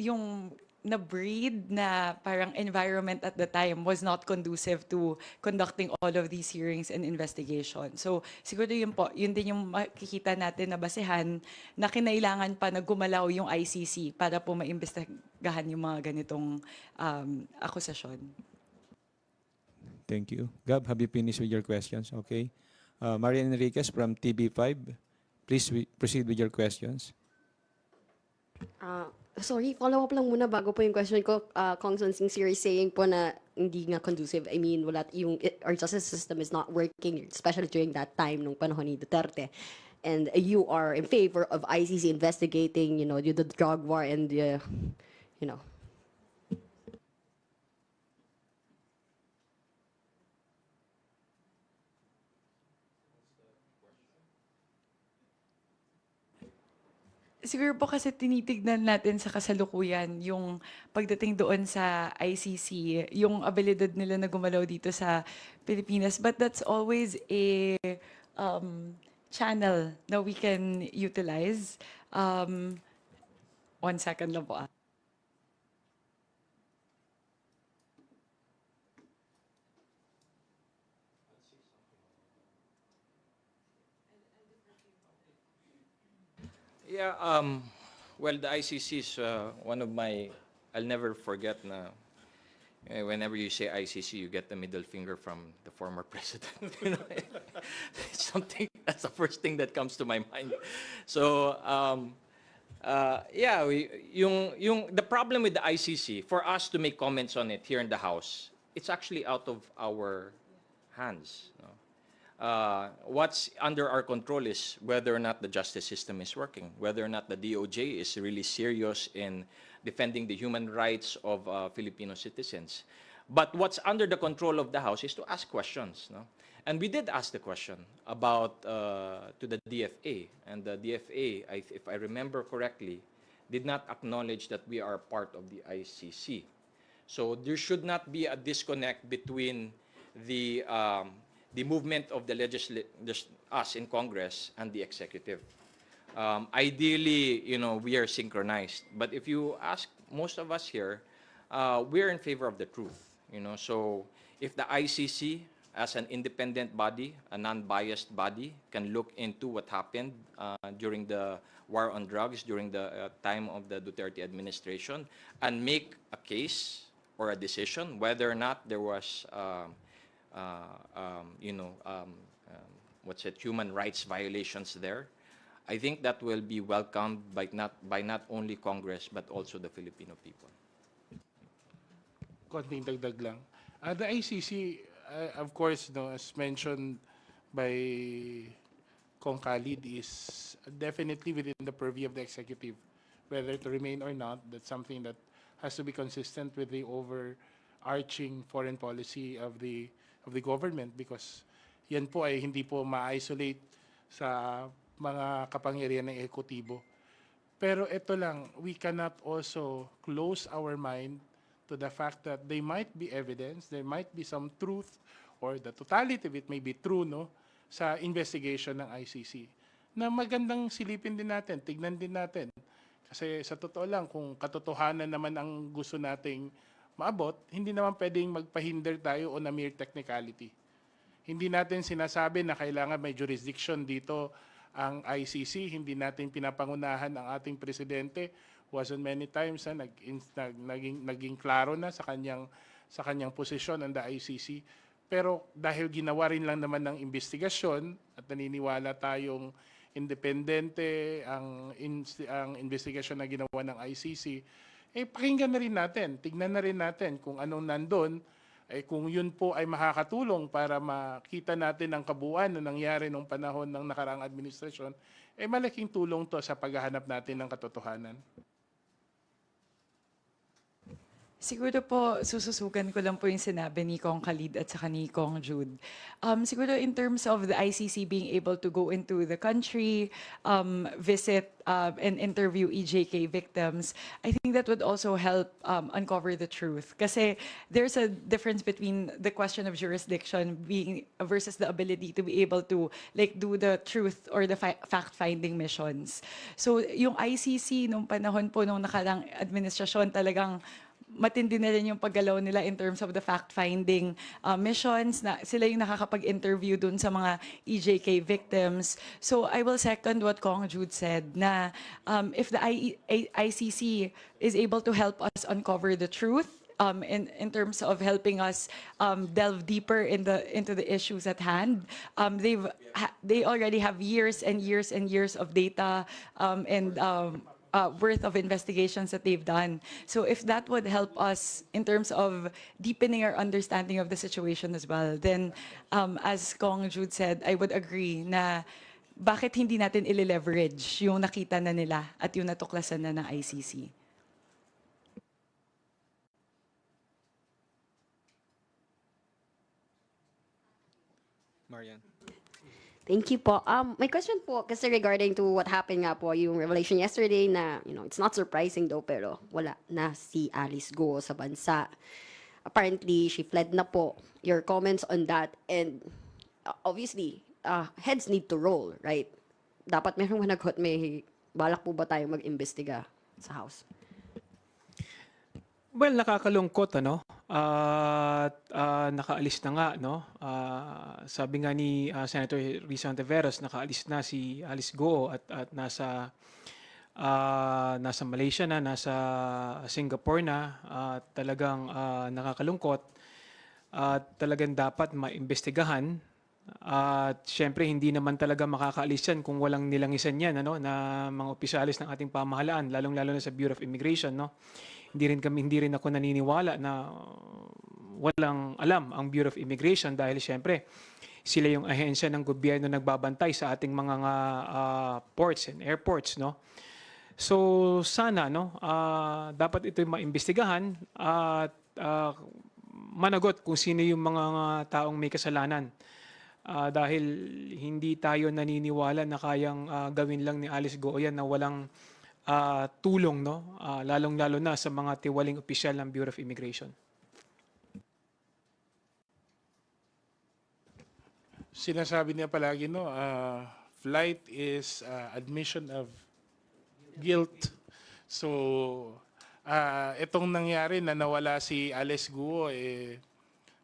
Speaker 3: yung na-breed na parang environment at the time was not conducive to conducting all of these hearings and investigation. So siguro yun po, yun din yung makikita natin na basehan na kinailangan pa na gumalaw yung ICC para po maimbestigahan yung mga ganitong akusasyon.
Speaker 1: Thank you. Gab, have you finished with your questions? Okay. Marian Enriquez from TV5, please proceed with your questions.
Speaker 10: Sorry, follow-up lang muna bago po yung question ko. Congressman Singsiri saying po na hindi nga conducive. I mean, our justice system is not working, especially during that time, nung panahon ni Duterte. And you are in favor of ICC investigating, the drug war and the,
Speaker 3: Siguro po kasi tinitignan natin sa kasalukuyan yung pagdating doon sa ICC, yung abilidad nila na gumalaw dito sa Pilipinas. But that's always a channel na we can utilize. 1 second lang po.
Speaker 7: Yeah, well, the ICC is one of my, I'll never forget na whenever you say ICC, you get the middle finger from the former president. You know? It's something, that's the first thing that comes to my mind. So, yeah, the problem with the ICC, for us to make comments on it here in the House, it's actually out of our hands. No? What's under our control is whether or not the justice system is working, whether or not the DOJ is really serious in defending the human rights of Filipino citizens. But what's under the control of the House is to ask questions. No? And we did ask the question about to the DFA, and the DFA, if I remember correctly, did not acknowledge that we are part of the ICC. So there should not be a disconnect between the movement of the us in Congress and the executive. Ideally, we are synchronized. But if you ask most of us here, we're in favor of the truth. So if the ICC, as an independent body, a non-biased body, can look into what happened during the war on drugs, during the time of the Duterte administration, and make a case or a decision whether or not there was human rights violations there, I think that will be welcomed by not only Congress but also the Filipino people.
Speaker 5: Konting dagdag lang. The ICC, of course, as mentioned by Kong Khalid, is definitely within the purview of the executive. Whether to remain or not, that's something that has to be consistent with the overarching foreign policy of the government, because yan po ay hindi po ma-isolate sa mga kapangyarihan ng ekutibo. Pero ito lang, we cannot also close our mind to the fact that there might be evidence, there might be some truth, or the totality of it may be true, sa investigation ng ICC. na magandang silipin din natin, tignan din natin. Kasi sa totoo lang, kung katotohanan naman ang gusto nating maabot, hindi naman pwedeng magpahinder tayo o na mere technicality. Hindi natin sinasabi na kailangan may jurisdiction dito ang ICC, hindi natin pinapangunahan ang ating presidente. Wasn't many times na naging klaro na sa kanyang posisyon ang the ICC. Pero dahil ginawa rin lang naman ng investigasyon at naniniwala tayong independente ang investigasyon na ginawa ng ICC, pakinggan na rin natin, tignan na rin natin kung anong nandun, kung yun po ay makakatulong para makita natin ang kabuuan na nangyari nung panahon ng nakaraang administrasyon, malaking tulong to sa paghahanap natin ng katotohanan.
Speaker 3: Siguro po, sususugan ko lang po yung sinabi ni Kong Khalid at saka ni Kong Jude. Siguro in terms of the ICC being able to go into the country, visit and interview EJK victims, I think that would also help uncover the truth. Kasi there's a difference between the question of jurisdiction being versus the ability to be able to like do the truth or the fact-finding missions. So yung ICC nung panahon po nung nakarang administrasyon talagang matindi na rin yung paggalaw nila in terms of the fact-finding missions, na sila yung nakakapag-interview dun sa mga EJK victims. So I will second what Kong Jude said, na if the ICC is able to help us uncover the truth, in terms of helping us delve deeper into the issues at hand. They already have years and years and years of data and worth of investigations that they've done. So if that would help us in terms of deepening our understanding of the situation as well, then as Kong Jude said, I would agree na bakit hindi natin i-leverage yung nakita na nila at yung natuklasan na ng ICC.
Speaker 1: Marian.
Speaker 10: Thank you po. My question po, kasi regarding to what happened nga po, yung revelation yesterday na, it's not surprising though, pero wala na si Alice Go sa bansa. Apparently, she fled na po. Your comments on that, and obviously, heads need to roll, right? Dapat merong managot, may balak po ba tayo mag-imbestiga sa House?
Speaker 6: Well, nakakalungkot, ano? At nakaalis na nga, no? Sabi nga ni Senator Risa Ontiveros, nakaalis na si Alice Go at nasa Malaysia na, nasa Singapore na. Talagang nakakalungkot at talagang dapat maimbestigahan. At syempre hindi naman talaga makakaalis yan kung walang nilangisan yan, ano, na mga opisyalis ng ating pamahalaan, lalong-lalo na sa Bureau of Immigration, no? Hindi rin ako naniniwala na walang alam ang Bureau of Immigration dahil syempre sila yung ahensya ng gobyerno nagbabantay sa ating mga ports and airports, no. So sana, no, dapat ito maimbestigahan at managot kung sino yung mga taong may kasalanan. Dahil hindi tayo naniniwala na kayang gawin lang ni Alice Go yan na walang tulong, no? Lalong-lalo na sa mga tiwaling opisyal ng Bureau of Immigration.
Speaker 5: Sinasabi niya palagi, no, flight is admission of guilt. So, itong nangyari na nawala si Alice Guo,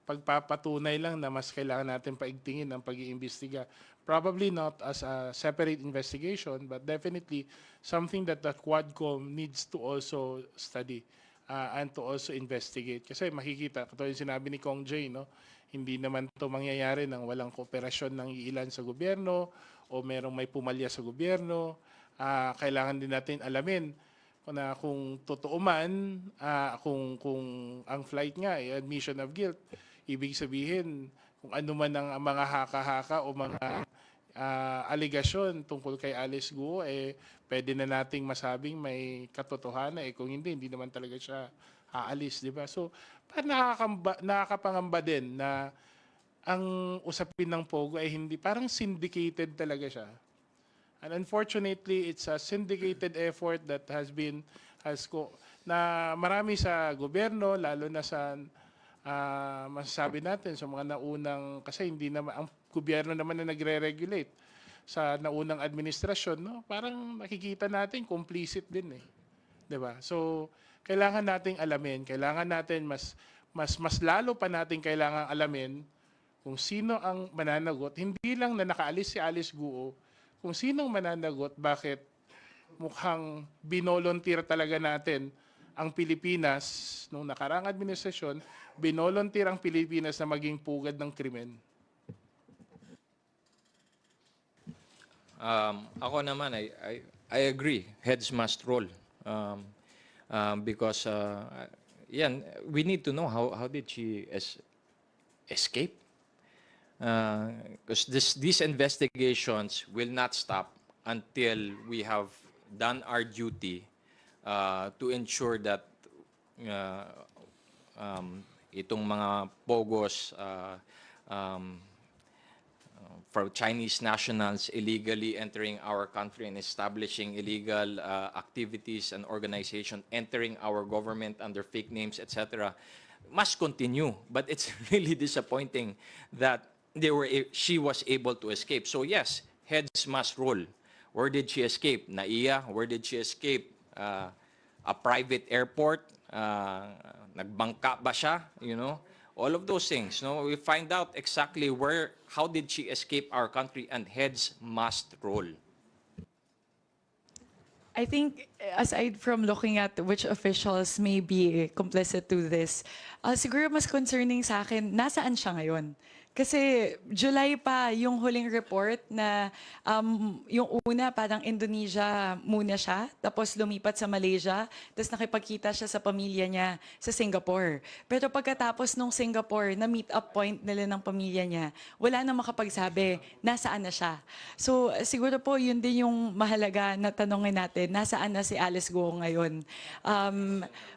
Speaker 5: pagpapatunay lang na mas kailangan natin paigtingin ang pag-iimbestiga. Probably not as a separate investigation, but definitely something that the Quadcom needs to also study and to also investigate. Kasi makikita, katulad yung sinabi ni Kong Jay, no, hindi naman ito mangyayari nang walang kooperasyon ng ilan sa gobyerno o merong may pumalya sa gobyerno. Kailangan din natin alamin na kung totoo man, kung ang flight nga ay admission of guilt, ibig sabihin kung ano man ang mga haka-haka o mga aligasyon tungkol kay Alice Guo, pwede na nating masabing may katotohanan. Kung hindi naman talaga siya aalis, di ba? So, nakakapangamba din na ang usapin ng Pogo ay hindi, parang syndicated talaga siya. And unfortunately, it's a syndicated effort that na marami sa gobyerno, lalo na sa masasabi natin sa mga naunang, kasi hindi naman ang gobyerno naman na nagre-regulate. sa naunang administrasyon, no? Parang nakikita natin complicit din eh. 'Di ba? So, kailangan nating alamin, kailangan natin mas lalo pa natin kailangan alamin kung sino ang mananagot, hindi lang na nakaalis si Alice Guo, kung sinong mananagot, bakit mukhang binolunteer talaga natin ang Pilipinas nung nakaraang administrasyon, binolunteer ang Pilipinas na maging pugad ng krimen.
Speaker 7: Ako naman, I agree. Heads must roll. Because, yan, we need to know how did she escape? Because these investigations will not stop until we have done our duty to ensure that itong mga pogos for Chinese nationals illegally entering our country and establishing illegal activities and organization, entering our government under fake names, etc., must continue. But it's really disappointing that she was able to escape. So yes, heads must roll. Where did she escape? NAIA? Where did she escape? A private airport? Nagbangka ba siya? You know? All of those things. No? We find out exactly how did she escape our country, and heads must roll.
Speaker 3: I think aside from looking at which officials may be complicit to this, siguro mas concerning sa akin, nasaan siya ngayon? Kasi July pa yung huling report na yung una parang Indonesia muna siya, tapos lumipat sa Malaysia, tapos nakipagkita siya sa pamilya niya sa Singapore. Pero pagkatapos nung Singapore, na meet up point nila ng pamilya niya, wala na makapagsabi, nasaan na siya. So siguro po yun din yung mahalaga na tanongin natin, nasaan na si Alice Guo ngayon?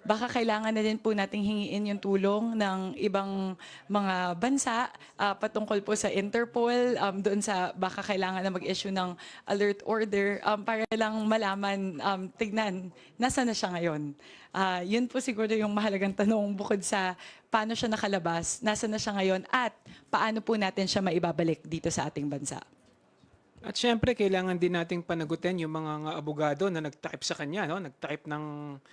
Speaker 3: Baka kailangan na din po nating hingiin yung tulong ng ibang mga bansa, patungkol po sa Interpol, doon sa baka kailangan na mag-issue ng alert order para lang malaman, tignan, nasa na siya ngayon. Yun po siguro yung mahalagang tanong bukod sa paano siya nakalabas, nasa na siya ngayon, at paano po natin siya maibabalik dito sa ating bansa.
Speaker 6: At syempre, kailangan din nating panagutin yung mga abogado na nagtakip sa kanya, no? Nagtakip ng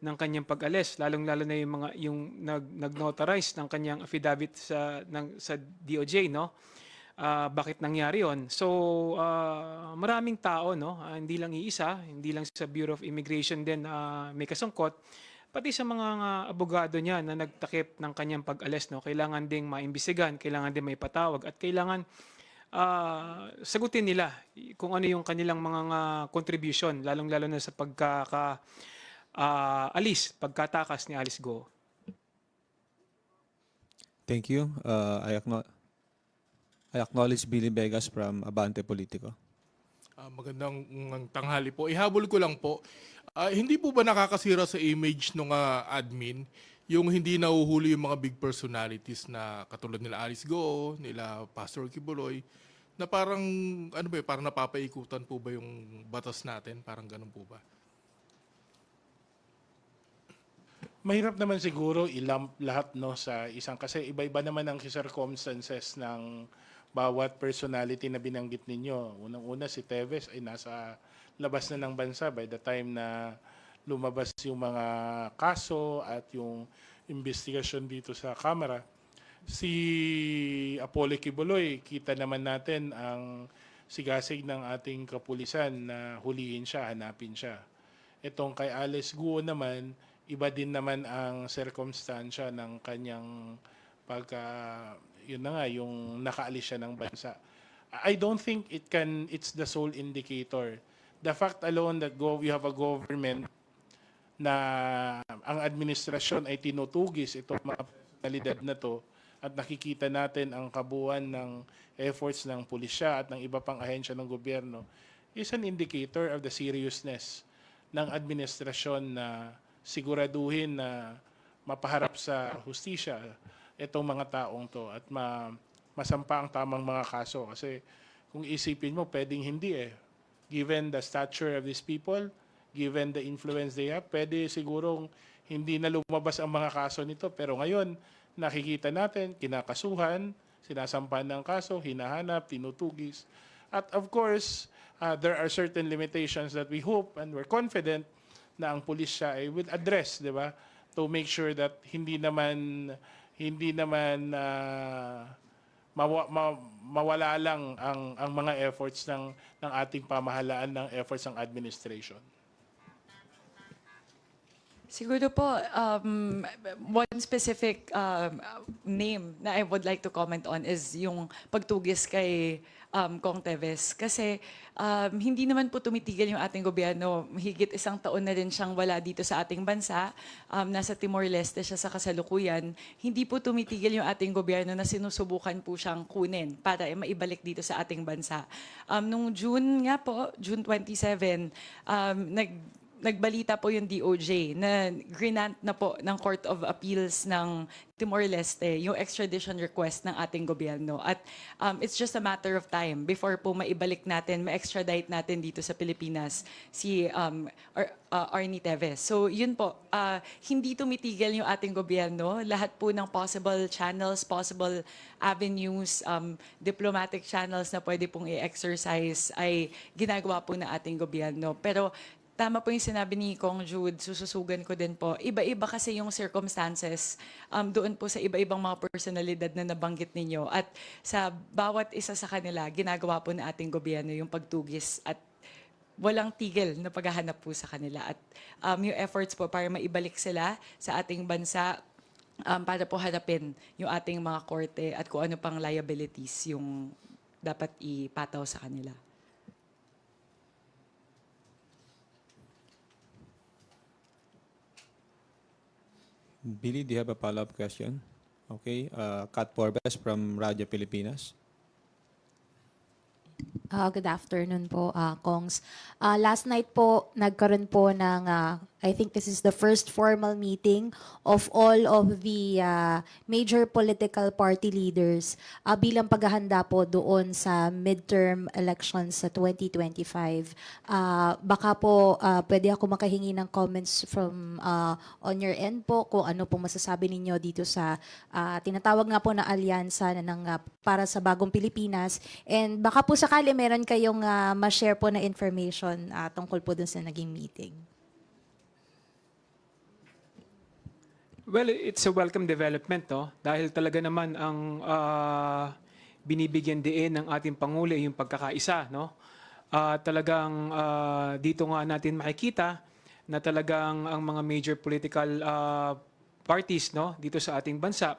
Speaker 6: kanyang pag-alis, lalong-lalo na yung nag-notarize ng kanyang affidavit sa DOJ, no? Bakit nangyari 'yon? So, maraming tao, no? Hindi lang iisa, hindi lang sa Bureau of Immigration din may kasangkot, pati sa mga abogado niya na nagtakip ng kanyang pag-alis, no? Kailangan ding maimbisigan, kailangan din maipatawag, at kailangan sagutin nila kung ano yung kanilang mga contribution, lalong-lalo na sa pagkatakas ni Alice Guo.
Speaker 1: Thank you. I acknowledge Billy Vegas from Abante Politico.
Speaker 11: Magandang tanghali po. Ihabol ko lang po. Hindi po ba nakakasira sa image ng admin yung hindi nahuhuli yung mga big personalities na katulad nila Alice Guo, nila Pastor Kibuloy, na parang parang napapaikutan po ba yung batas natin? Parang ganun po ba?
Speaker 5: Mahirap naman siguro ilump lahat, no, sa isang, kasi iba-iba naman ang circumstances ng bawat personality na binanggit ninyo. Unang-una si Teves ay nasa labas na ng bansa by the time na lumabas yung mga kaso at yung investigasyon dito sa Kamara. Si Apollo Kibuloy, kita naman natin ang sigasig ng ating kapulisan na hulihin siya, hanapin siya. Itong kay Alice Guo naman, iba din naman ang circumstansya ng kanyang yun na nga, yung nakaalis siya ng bansa. I don't think it's the sole indicator. The fact alone that you have a government na ang administrasyon ay tinutugis itong mga personalidad na to, at nakikita natin ang kabuuan ng efforts ng pulisya at ng iba pang ahensya ng gobyerno, is an indicator of the seriousness ng administrasyon na siguraduhin na mapaharap sa hustisya itong mga taong to at masampa ang tamang mga kaso. Kasi kung isipin mo, pwedeng hindi eh. Given the stature of these people, given the influence they have, pwede sigurong hindi na lumabas ang mga kaso nito. Pero ngayon, nakikita natin, kinakasuhan, sinasampan ng kaso, hinahanap, tinutugis. At of course, there are certain limitations that we hope and we're confident na ang pulisya ay will address, di ba? To make sure that hindi naman mawala lang ang mga efforts ng ating pamahalaan, ng efforts ng administration.
Speaker 3: Siguro po, one specific name na I would like to comment on is yung pagtugis kay Kong Teves. Kasi hindi naman po tumitigil yung ating gobyerno. Higit 1 taon na rin siyang wala dito sa ating bansa. Nasa Timor-Leste siya sa kasalukuyan. Hindi po tumitigil yung ating gobyerno na sinusubukan po siyang kunin para maibalik dito sa ating bansa. Nung June nga po, June 27, nagbalita po yung DOJ na grinant na po ng Court of Appeals ng Timor-Leste yung extradition request ng ating gobyerno. At it's just a matter of time before po maibalik natin, ma-extradite natin dito sa Pilipinas si Arnie Teves. So yun po, hindi tumitigil yung ating gobyerno. Lahat po ng possible channels, possible avenues, diplomatic channels na pwede pong i-exercise ay ginagawa po ng ating gobyerno. Pero tama po yung sinabi ni Kong Jude, sususugan ko din po. Iba-iba kasi yung circumstances doon po sa iba-ibang mga personalidad na nabanggit ninyo. At sa bawat isa sa kanila, ginagawa po ng ating gobyerno yung pagtugis at walang tigil na paghahanap po sa kanila. At yung efforts po para maibalik sila sa ating bansa para po harapin yung ating mga korte at kung ano pang liabilities yung dapat ipataw sa kanila.
Speaker 1: Billy, do you have a follow-up question? Okay. Kat Porbes from Radyo Pilipinas.
Speaker 12: Good afternoon po, Kongs. Last night po, nagkaroon po ng, I think this is the first formal meeting of all of the major political party leaders bilang paghahanda po doon sa midterm elections sa 2025. Baka po pwede ako makahingi ng comments from on your end po kung ano po masasabi ninyo dito sa tinatawag nga po na alyansa para sa Bagong Pilipinas. And baka po sakali meron kayong ma-share po na information tungkol po dun sa naging meeting.
Speaker 6: Well, it's a welcome development, no? Dahil talaga naman ang binibigyan diin ng ating Pangulo yung pagkakaisa, no? Talagang dito nga natin makikita na talagang ang mga major political parties, no, dito sa ating bansa,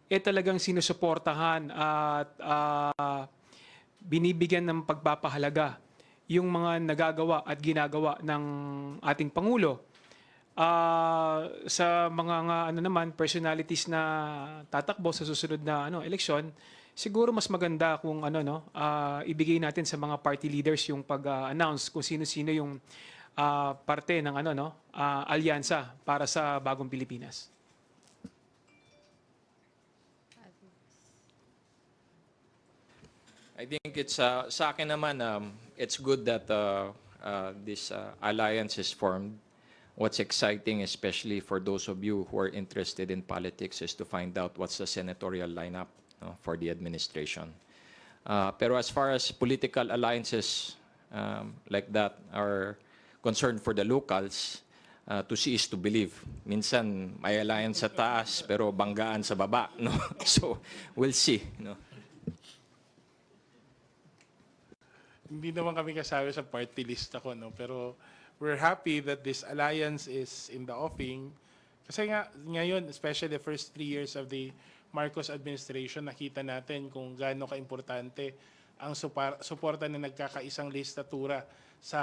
Speaker 6: talagang sinusuportahan at binibigyan ng pagpapahalaga yung mga nagagawa at ginagawa ng ating Pangulo. Sa mga personalities na tatakbo sa susunod na eleksyon, siguro mas maganda kung ibigay natin sa mga party leaders yung pag-announce kung sino-sino yung parte ng alyansa para sa Bagong Pilipinas.
Speaker 7: I think it's sa akin naman it's good that this alliance is formed. What's exciting, especially for those of you who are interested in politics, is to find out what's the senatorial lineup for the administration. Pero as far as political alliances like that are concerned for the locals, to see is to believe. Minsan may alliance sa taas pero banggaan sa baba, no? So we'll see, no?
Speaker 5: Hindi naman kami kasama sa party list ako, no? Pero we're happy that this alliance is in the offing. Kasi nga, ngayon, especially the first 3 years of the Marcos administration, nakita natin kung gaano ka-importante ang suporta na nagkakaisang listatura sa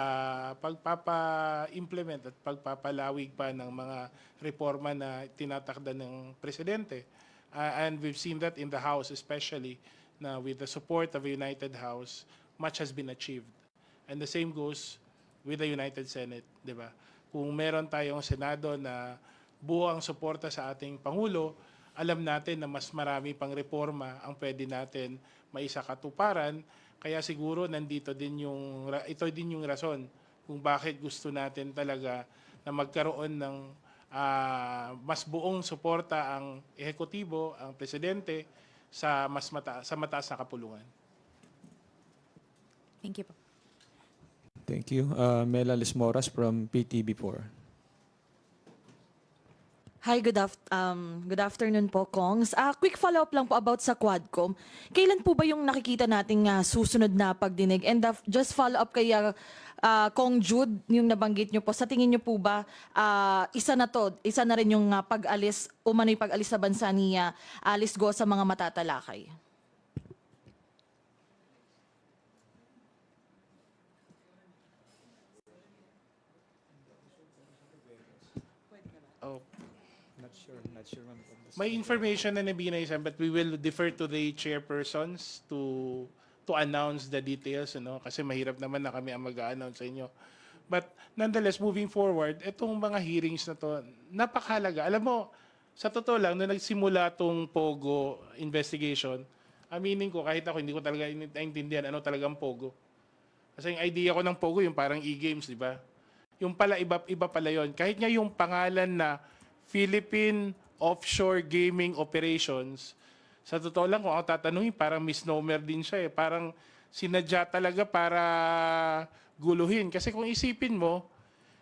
Speaker 5: pagpapa-implement at pagpapalawig pa ng mga reforma na tinatakda ng presidente. And we've seen that in the House, especially na with the support of a united House, much has been achieved. And the same goes with the United Senate, di ba? Kung meron tayong Senado na buo ang suporta sa ating Pangulo, alam natin na mas marami pang reforma ang pwede natin maisakatuparan. Kaya siguro ito din yung rason kung bakit gusto natin talaga na magkaroon ng mas buong suporta ang ehekutibo, ang presidente sa mataas na kapulungan.
Speaker 12: Thank you po.
Speaker 1: Thank you. Mela Lismoras from PTB4.
Speaker 13: Hi, good afternoon po, Kongs. Quick follow-up lang po about sa Quadcom. Kailan po ba yung nakikita nating susunod na pagdinig? And just follow-up kay Kong Jude, yung nabanggit nyo po. Sa tingin nyo po ba, isa na rin yung pag-alis, umano'y pag-alis sa bansa ni Alice Go sa mga matatalakay?
Speaker 5: Oh,
Speaker 1: Not sure, ma'am.
Speaker 5: may information na nabinaysan, but we will defer to the chairpersons to announce the details, kasi mahirap naman na kami ang mag-announce sa inyo. But nonetheless, moving forward, itong mga hearings na to, napakahalaga. Alam mo, sa totoo lang, nung nagsimula tong Pogo investigation, aminin ko, kahit ako, hindi ko talaga naintindihan ano talagang Pogo. Kasi yung idea ko ng Pogo, yung parang e-games, di ba? Yung pala, iba pala yon. Kahit nga yung pangalan na Philippine Offshore Gaming Operations, sa totoo lang, kung ako tatanungin, parang misnomer din siya eh. Parang sinadya talaga para guluhin. Kasi kung isipin mo,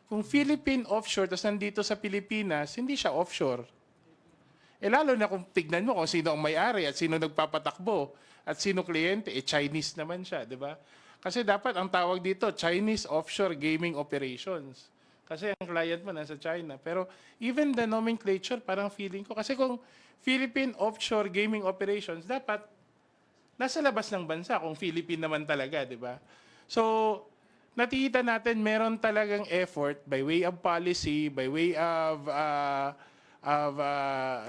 Speaker 5: kung Philippine Offshore, tapos nandito sa Pilipinas, hindi siya offshore. Eh lalo na kung tignan mo kung sino ang may-ari at sino nagpapatakbo at sino kliyente, Chinese naman siya, di ba? Kasi dapat ang tawag dito, Chinese Offshore Gaming Operations. Kasi ang client mo nasa China. Pero even the nomenclature, parang feeling ko. Kasi kung Philippine Offshore Gaming Operations, dapat nasa labas ng bansa kung Philippine naman talaga, di ba? So, nakikita natin meron talagang effort by way of policy, by way of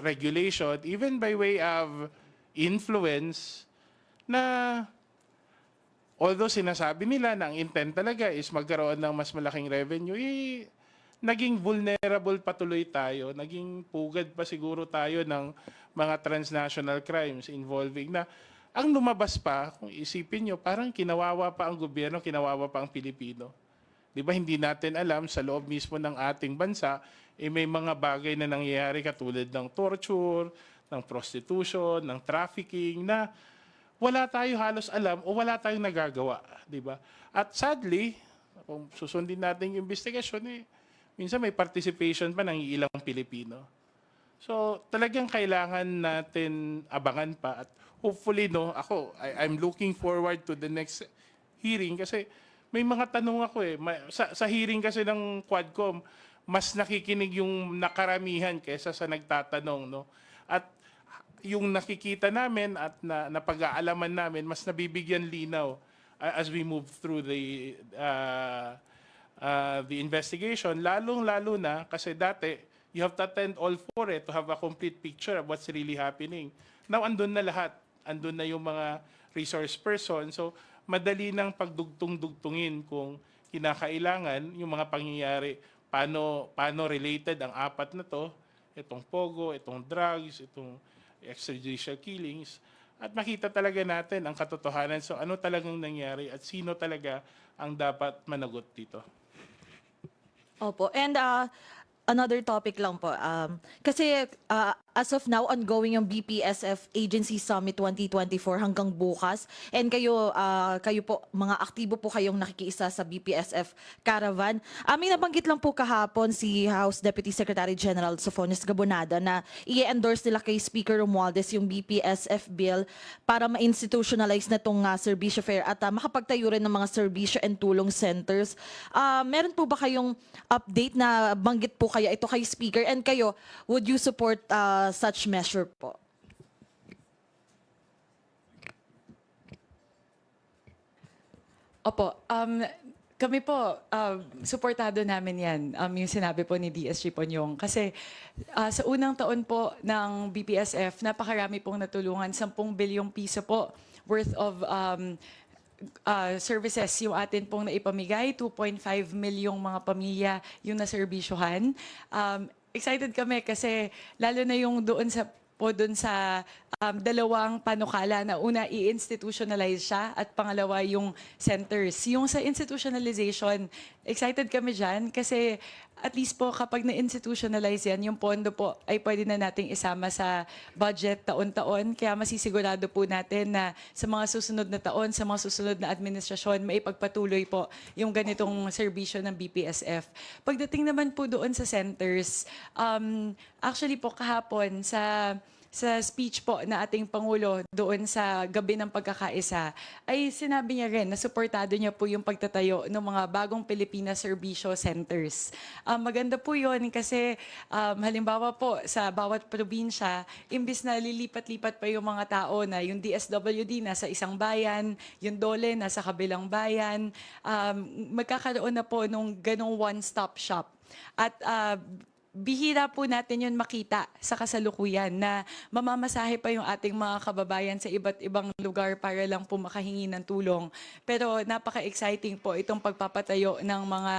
Speaker 5: regulation, even by way of influence, na although sinasabi nila na ang intent talaga is magkaroon ng mas malaking revenue, naging vulnerable patuloy tayo, naging pugad pa siguro tayo ng mga transnational crimes involving na ang lumabas pa, kung isipin nyo, parang kinawawa pa ang gobyerno, kinawawa pa ang Pilipino. Di ba hindi natin alam sa loob mismo ng ating bansa, may mga bagay na nangyayari katulad ng torture, ng prostitution, ng trafficking na wala tayo halos alam o wala tayong nagagawa, di ba? At sadly, kung susundin natin yung investigasyon, minsan may participation pa ng ilang Pilipino. So, talagang kailangan natin abangan pa at hopefully, I'm looking forward to the next hearing kasi may mga tanong ako eh. Sa hearing kasi ng Quadcom, mas nakikinig yung nakaramihan kaysa sa nagtatanong, no? At yung nakikita namin at napag-aalaman namin, mas nabibigyan linaw as we move through the investigation. Lalong-lalo na kasi dati, you have to attend all four to have a complete picture of what's really happening. Now, andun na lahat. Andun na yung mga resource person. So, madali nang pagdugtong-dugtungin kung kinakailangan yung mga pangyayari, paano related ang apat na to, itong Pogo, itong drugs, itong extrajudicial killings, at makita talaga natin ang katotohanan. So ano talagang nangyari at sino talaga ang dapat managot dito.
Speaker 13: Opo. And another topic lang po. Kasi as of now, ongoing yung BPSF Agency Summit 2024 hanggang bukas. And kayo po, mga aktibo po kayong nakikiisa sa BPSF Caravan. May nabanggit lang po kahapon si House Deputy Secretary General Sophonius Gabonada na i-endorse nila kay Speaker Romualdez yung BPSF bill para ma-institutionalize na itong serbisyo fair at makapagtayo rin ng mga serbisyo and tulong centers. Meron po ba kayong update na banggit po kaya ito kay Speaker? And kayo, would you support such measure po?
Speaker 3: Opo, kami po, suportado namin yan, yung sinabi po ni DSG Ponyong. Kasi sa unang taon po ng BPSF, napakarami pong natulungan, 10 bilyong piso po worth of services yung atin pong naipamigay, 2.5 milyong mga pamilya yung naserbisyohan. Excited kami kasi lalo na yung doon sa dalawang panukala na una i-institutionalize siya at pangalawa yung centers. Yung sa institutionalization, excited kami dyan kasi at least po kapag na-institutionalize yan, yung pondo po ay pwede na nating isama sa budget taon-taon. Kaya masisigurado po natin na sa mga susunod na taon, sa mga susunod na administrasyon, maipagpatuloy po yung ganitong serbisyo ng BPSF. Pagdating naman po doon sa centers, actually po kahapon sa speech po na ating Pangulo doon sa gabi ng pagkakaisa, ay sinabi niya rin na suportado niya po yung pagtatayo ng mga bagong Pilipinas Serbisyo Centers. Maganda po yun kasi halimbawa po sa bawat probinsya, imbis na lilipat-lipat pa yung mga tao na yung DSWD nasa isang bayan, yung DOLE nasa kabilang bayan, magkakaroon na po nung ganong one-stop shop. At bihira po natin yun makita sa kasalukuyan na mamamasahe pa yung ating mga kababayan sa iba't ibang lugar para lang po makahingi ng tulong. Pero napaka-exciting po itong pagpapatayo ng mga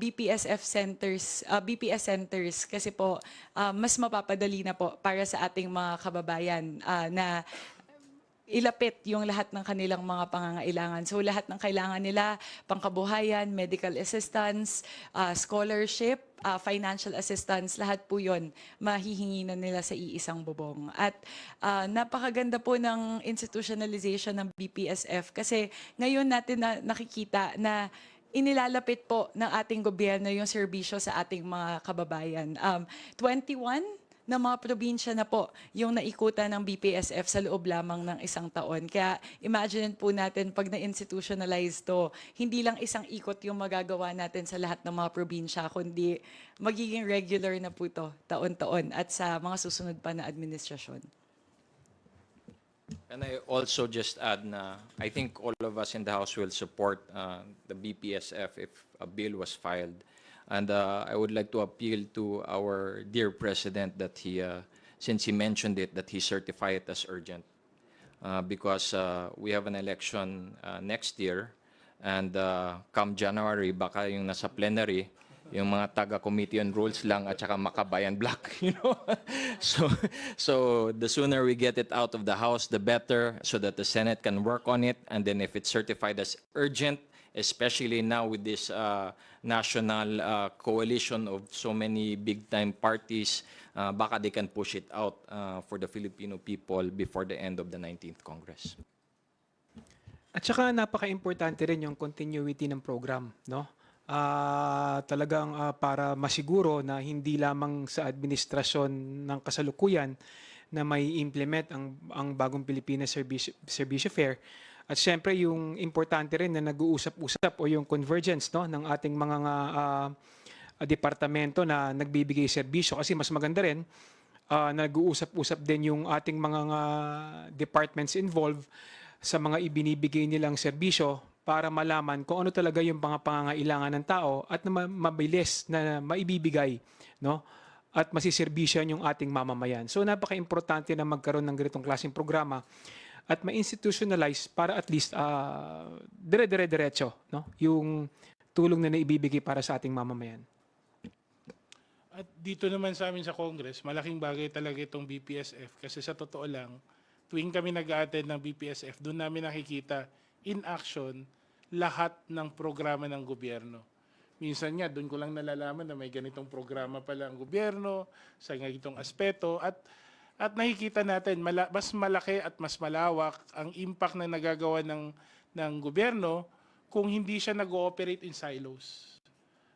Speaker 3: BPSF centers, BPS centers kasi po mas mapapadali na po para sa ating mga kababayan na ilapit yung lahat ng kanilang mga pangangailangan. So lahat ng kailangan nila, pangkabuhayan, medical assistance, scholarship, financial assistance, lahat po yun mahihingi na nila sa iisang bubong. At napakaganda po ng institutionalization ng BPSF kasi ngayon natin nakikita na inilalapit po ng ating gobyerno yung serbisyo sa ating mga kababayan. 21 na mga probinsya na po yung naikutan ng BPSF sa loob lamang ng isang taon. Kaya imagine po natin pag na-institutionalize to, hindi lang isang ikot yung magagawa natin sa lahat ng mga probinsya, kundi magiging regular na po to taon-taon at sa mga susunod pa na administrasyon.
Speaker 7: And I also just add na I think all of us in the House will support the BPSF if a bill was filed. And I would like to appeal to our dear President that he, since he mentioned it, that he certify it as urgent. Because we have an election next year, and come January, baka yung nasa plenary, yung mga taga-committee on rules lang at saka makabayan black, you know? So the sooner we get it out of the House, the better, so that the Senate can work on it. And then if it's certified as urgent, especially now with this national coalition of so many big-time parties, baka they can push it out for the Filipino people before the end of the 19th Congress.
Speaker 6: At saka napaka-importante rin yung continuity ng program, no? Talagang para masiguro na hindi lamang sa administrasyon ng kasalukuyan na may implement ang bagong Pilipinas Serbisyo Fair. At syempre yung importante rin na nag-uusap-usap o yung convergence, no, ng ating mga departamento na nagbibigay serbisyo, kasi mas maganda rin nag-uusap-usap din yung ating mga departments involved sa mga ibinibigay nilang serbisyo para malaman kung ano talaga yung mga pangangailangan ng tao at na mabilis na maibibigay, no, at masiserbisyon yung ating mamamayan. So napaka-importante na magkaroon ng ganitong klaseng programa at ma-institutionalize para at least dire-diretso, no, yung tulong na naibibigay para sa ating mamamayan.
Speaker 5: At dito naman sa amin sa Congress, malaking bagay talaga itong BPSF kasi sa totoo lang, tuwing kami nag-a-attend ng BPSF, doon namin nakikita in action lahat ng programa ng gobyerno. Minsan nga, doon ko lang nalalaman na may ganitong programa pala ang gobyerno sa ganitong aspeto at nakikita natin mas malaki at mas malawak ang impact na nagagawa ng gobyerno kung hindi siya nag-ooperate in silos.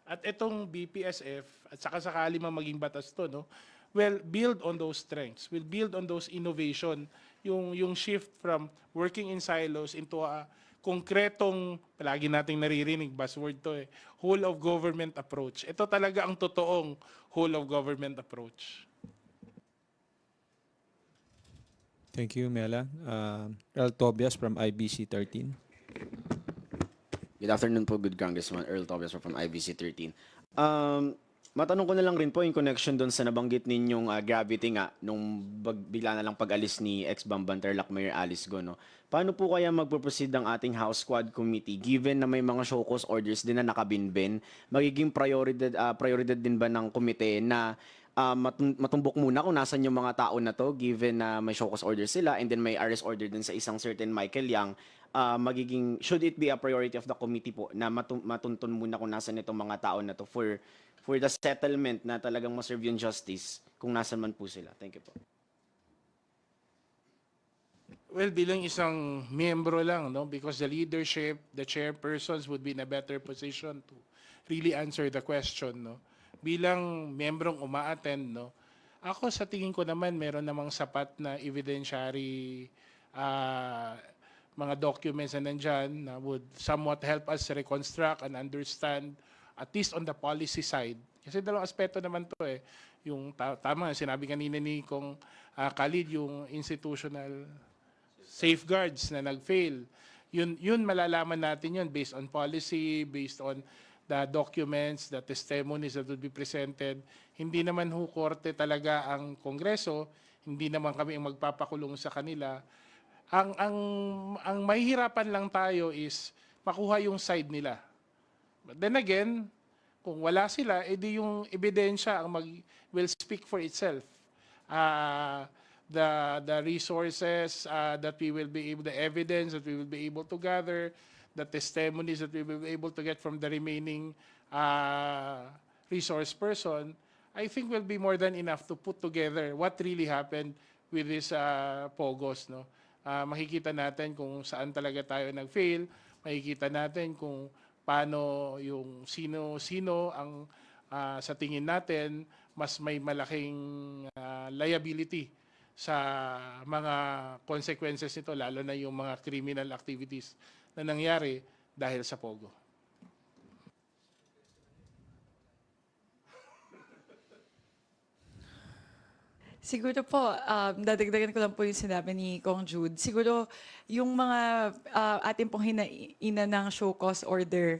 Speaker 5: At itong BPSF, at saka sakali man maging batas to, no, will build on those strengths, will build on those innovation, yung shift from working in silos into a konkretong, palagi nating naririnig, buzzword to whole of government approach. Ito talaga ang totoong whole of government approach.
Speaker 1: Thank you, Mela. Earl Tobias from IBC 13.
Speaker 14: Good afternoon po, good Congressman. Earl Tobias from IBC 13. Matanong ko na lang rin po yung connection doon sa nabanggit ninyong gravity nga nung bigla na lang pag-alis ni ex-Bambantarlac Mayor Alice Go. No? Paano po kaya magpo-proceed ang ating House Squad Committee given na may mga show cause orders din na nakabinbin? Magiging prioridad din ba ng komite na matumbok muna kung nasan yung mga tao na to, given na may show cause order sila and then may arrest order din sa isang certain Michael Yang. Should it be a priority of the committee po na matuntun muna kung nasan itong mga tao na to for the settlement na talagang ma-serve yung justice kung nasan man po sila. Thank you po.
Speaker 5: Well, bilang isang miyembro lang, no, because the leadership, the chairpersons would be in a better position to really answer the question, no. Bilang miyembrong uma-attend, no, ako sa tingin ko naman meron namang sapat na evidentiary mga documents na nandyan na would somewhat help us reconstruct and understand, at least on the policy side. Kasi dalawang aspeto naman to eh. Yung tama, sinabi kanina ni Kong Khalid, yung institutional safeguards na nag-fail. Yun malalaman natin yun based on policy, based on the documents, the testimonies that would be presented. Hindi naman korte talaga ang Kongreso, hindi naman kami ang magpapakulong sa kanila. Ang mahihirapan lang tayo is makuha yung side nila. But then again, kung wala sila, edi yung ebidensya will speak for itself. The resources that we will be able, the evidence that we will be able to gather, the testimonies that we will be able to get from the remaining resource person, I think will be more than enough to put together what really happened with this POGOs, no? Makikita natin kung saan talaga tayo nag-fail, makikita natin kung paano yung sino-sino ang sa tingin natin mas may malaking liability sa mga consequences nito, lalo na yung mga criminal activities na nangyari dahil sa POGO.
Speaker 3: Siguro po, dadagdagan ko lang po yung sinabi ni Kong Jude. Siguro, yung mga ating pong hinaina ng show cause order,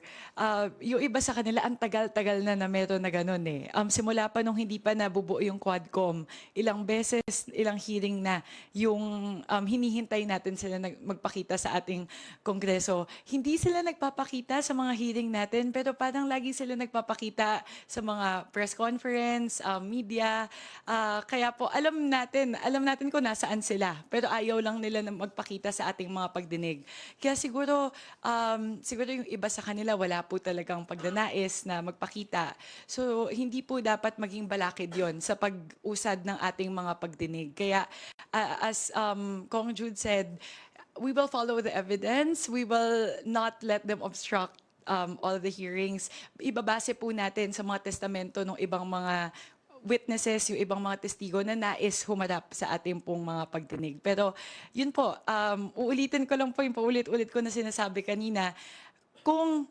Speaker 3: yung iba sa kanila, ang tagal-tagal na meron na ganun eh. Simula pa nung hindi pa nabubuo yung Quadcom, ilang beses, ilang hearing na yung hinihintay natin sila magpakita sa ating Kongreso. Hindi sila nagpapakita sa mga hearing natin, pero parang lagi sila nagpapakita sa mga press conference, media. Kaya po, alam natin kung nasaan sila, pero ayaw lang nila na magpakita sa ating mga pagdinig. Kaya siguro yung iba sa kanila wala po talagang pagdanais na magpakita. So hindi po dapat maging balakid yon sa pag-usad ng ating mga pagdinig. Kaya as Kong Jude said, we will follow the evidence. We will not let them obstruct all the hearings. Ibabase po natin sa mga testamento ng ibang mga witnesses, yung ibang mga testigo na nais humarap sa ating pong mga pagdinig. Pero yun po, uulitin ko lang po yung paulit-ulit ko na sinasabi kanina, kung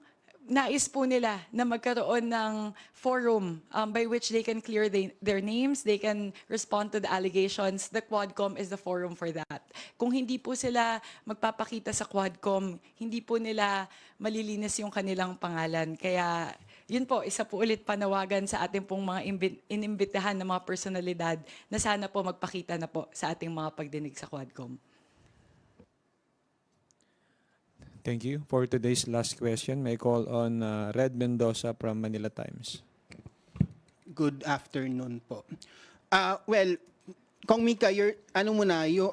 Speaker 3: nais po nila na magkaroon ng forum by which they can clear their names, they can respond to the allegations, the Quadcom is the forum for that. Kung hindi po sila magpapakita sa Quadcom, hindi po nila malilinis yung kanilang pangalan. Kaya yun po, isa po ulit panawagan sa ating pong mga inimbitahan na mga personalidad na sana po magpakita na po sa ating mga pagdinig sa Quadcom.
Speaker 1: Thank you. For today's last question, may call on Red Mendoza from Manila Times.
Speaker 15: Good afternoon po. Well, Kong Mika,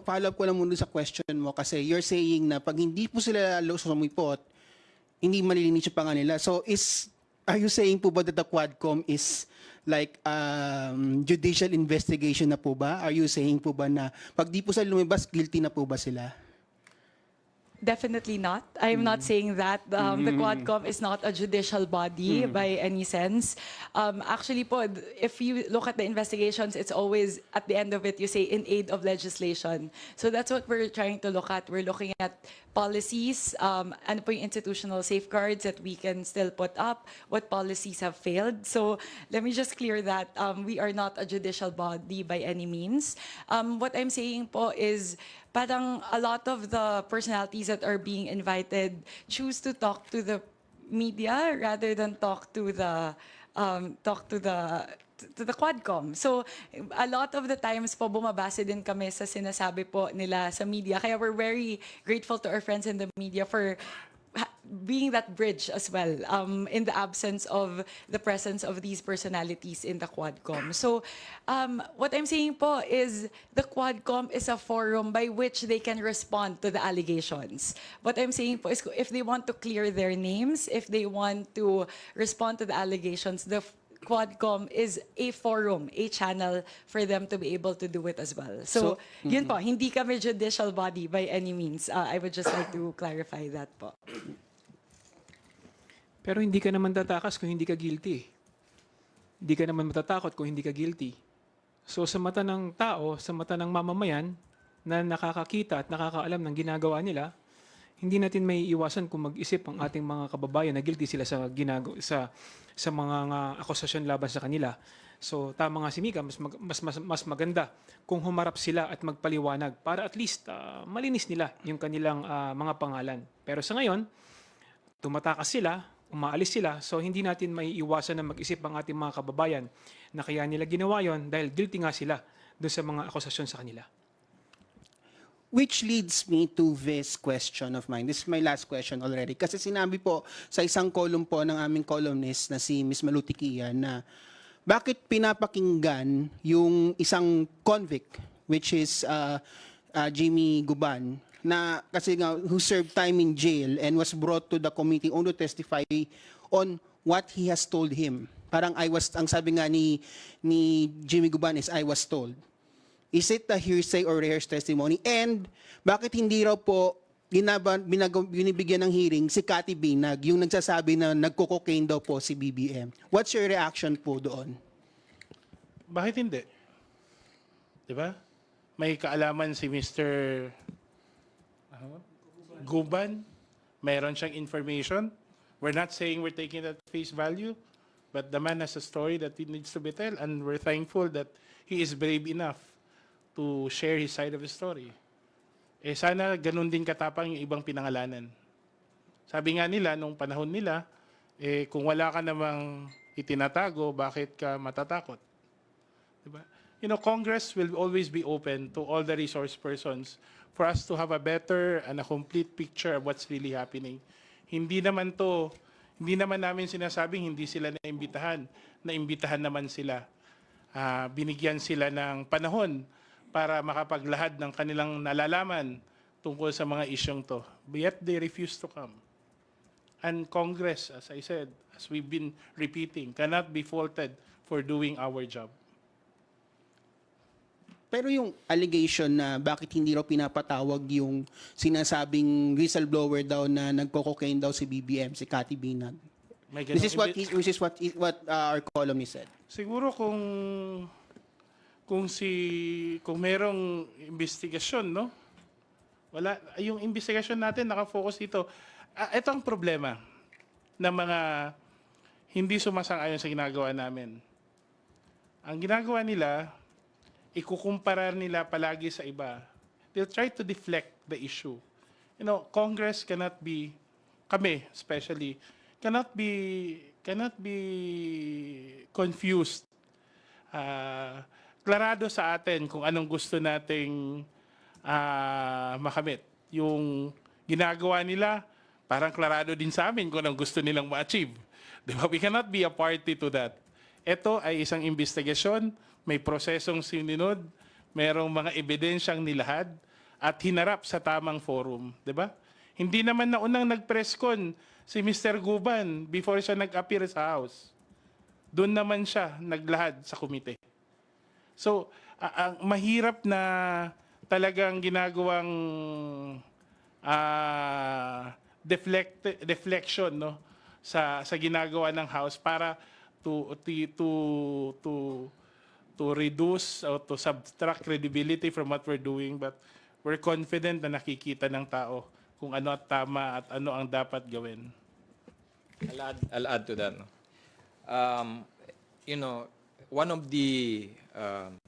Speaker 15: follow up ko lang muna sa question mo kasi you're saying na pag hindi po sila lalo sumipot, hindi malilinis yung pangalan nila. So are you saying po ba that the Quadcom is like judicial investigation na po ba? Are you saying po ba na pag di po sila lumabas, guilty na po ba sila?
Speaker 3: Definitely not. I'm not saying that. The Quadcom is not a judicial body by any sense. Actually po, if you look at the investigations, it's always, at the end of it, you say, in aid of legislation. So that's what we're trying to look at. We're looking at policies, ano po yung institutional safeguards that we can still put up, what policies have failed. So let me just clear that. We are not a judicial body by any means. What I'm saying po is, parang a lot of the personalities that are being invited choose to talk to the media rather than talk to the Quadcom. So a lot of the times po bumabase din kami sa sinasabi po nila sa media. Kaya we're very grateful to our friends in the media for being that bridge as well, in the absence of the presence of these personalities in the Quadcom. So what I'm saying po is the Quadcom is a forum by which they can respond to the allegations. What I'm saying po is if they want to clear their names, if they want to respond to the allegations, the Quadcom is a forum, a channel for them to be able to do it as well. So, yun po, hindi kami judicial body by any means. I would just like to clarify that po.
Speaker 6: Pero hindi ka naman tatakas kung hindi ka guilty. Hindi ka naman matatakot kung hindi ka guilty. So sa mata ng tao, sa mata ng mamamayan na nakakakita at nakakaalam ng ginagawa nila, hindi natin may iwasan kung mag-isip ang ating mga kababayan na guilty sila sa sa mga akusasyon laban sa kanila. So tama nga si Mika, mas maganda kung humarap sila at magpaliwanag para at least malinis nila yung kanilang mga pangalan. Pero sa ngayon, tumatakas sila, umaalis sila, so hindi natin may iwasan na mag-isip ang ating mga kababayan na kaya nila ginawa yon dahil guilty nga sila doon sa mga akusasyon sa kanila.
Speaker 15: Which leads me to this question of mine. This is my last question already. Kasi sinabi po sa isang column po ng aming columnist na si Ms. Malutikia na bakit pinapakinggan yung isang convict, which is Jimmy Guban, na kasi nga who served time in jail and was brought to the committee only to testify on what he has told him. Parang ang sabi nga ni Jimmy Guban is I was told. Is it a hearsay or rehearsed testimony? And bakit hindi raw po binibigyan ng hearing si Cathy Binag, yung nagsasabi na nagko-cocaine daw po si BBM? What's your reaction po doon?
Speaker 5: Bakit hindi? Di ba? May kaalaman si Mr. Guban. Meron siyang information. We're not saying we're taking that face value, but the man has a story that he needs to be told, and we're thankful that he is brave enough to share his side of the story. Eh sana ganun din katapang yung ibang pinangalanan. Sabi nga nila, nung panahon nila, kung wala ka namang itinatago, bakit ka matatakot? Diba? You know, Congress will always be open to all the resource persons for us to have a better and a complete picture of what's really happening. Hindi naman namin sinasabing hindi sila naimbitahan. Naimbitahan naman sila. Binigyan sila ng panahon para makapaglahad ng kanilang nalalaman tungkol sa mga isyong to. But yet they refuse to come. And Congress, as I said, as we've been repeating, cannot be faulted for doing our job.
Speaker 15: Pero yung allegation na bakit hindi raw pinapatawag yung sinasabing whistleblower daw na nagko-cocaine daw si BBM, si Cathy Binag. This is what our columnist said.
Speaker 5: Siguro kung merong investigasyon, no? Wala, yung investigasyon natin nakafocus dito. Ito ang problema ng mga hindi sumasang-ayon sa ginagawa namin. Ang ginagawa nila, ikukumpara nila palagi sa iba. They'll try to deflect the issue. You know, Congress cannot be, kami especially, cannot be confused. Klarado sa atin kung anong gusto nating makamit. Yung ginagawa nila, parang klarado din sa amin kung anong gusto nilang ma-achieve. Diba? We cannot be a party to that. Ito ay isang investigasyon, may prosesong sinunod, merong mga ebidensyang nilahad, at hinarap sa tamang forum. Diba? Hindi naman na unang nag-press-con si Mr. Guban before siya nag-appear sa House. Doon naman siya naglahad sa komite. So, ang mahirap na talagang ginagawang deflection, no, sa ginagawa ng House para to reduce or to subtract credibility from what we're doing, but we're confident na nakikita ng tao kung ano at tama at ano ang dapat gawin.
Speaker 7: I'll add to that. No? You know, one of the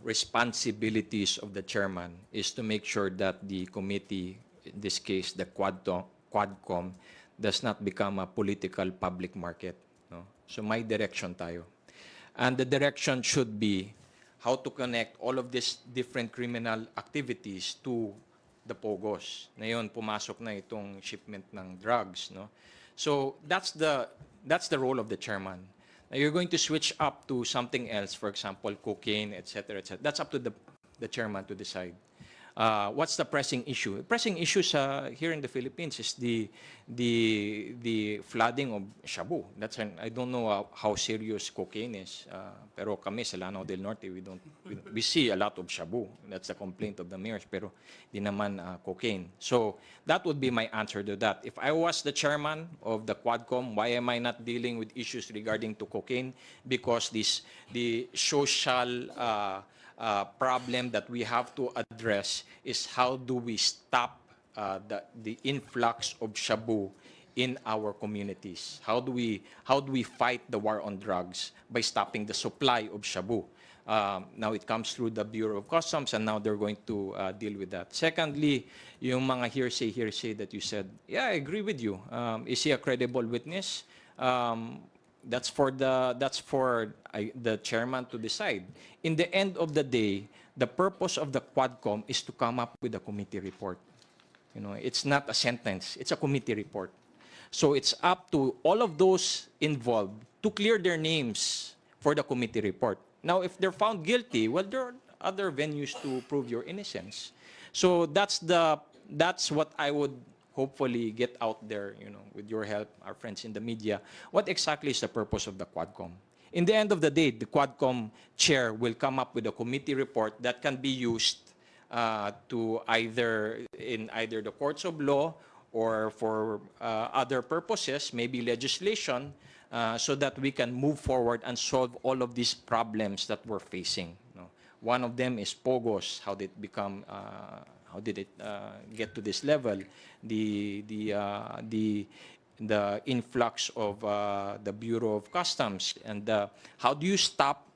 Speaker 7: responsibilities of the chairman is to make sure that the committee, in this case the Quadcom, does not become a political public market. No? So may direction tayo. And the direction should be how to connect all of these different criminal activities to the POGOs. Ngayon, pumasok na itong shipment ng drugs. No? So that's the role of the chairman. Now, you're going to switch up to something else, for example, cocaine, etc., etc. That's up to the chairman to decide. What's the pressing issue? Pressing issues here in the Philippines is the flooding of shabu. I don't know how serious cocaine is. Pero kami sa Lanao del Norte, we see a lot of shabu. That's the complaint of the mayors. Pero di naman cocaine. So that would be my answer to that. If I was the chairman of the Quadcom, why am I not dealing with issues regarding to cocaine? Because the social problem that we have to address is how do we stop the influx of shabu in our communities? How do we fight the war on drugs by stopping the supply of shabu? Now it comes through the Bureau of Customs, and now they're going to deal with that. Secondly, yung mga hearsay that you said, yeah, I agree with you. Is he a credible witness? That's for the chairman to decide. In the end of the day, the purpose of the Quadcom is to come up with a committee report. It's not a sentence, it's a committee report. So it's up to all of those involved to clear their names for the committee report. Now, if they're found guilty, well, there are other venues to prove your innocence. So that's what I would hopefully get out there, with your help, our friends in the media. What exactly is the purpose of the Quadcom? In the end of the day, the Quadcom chair will come up with a committee report that can be used to either the courts of law or for other purposes, maybe legislation, so that we can move forward and solve all of these problems that we're facing. One of them is POGOs. How did it get to this level? The influx of the Bureau of Customs, and how do you stop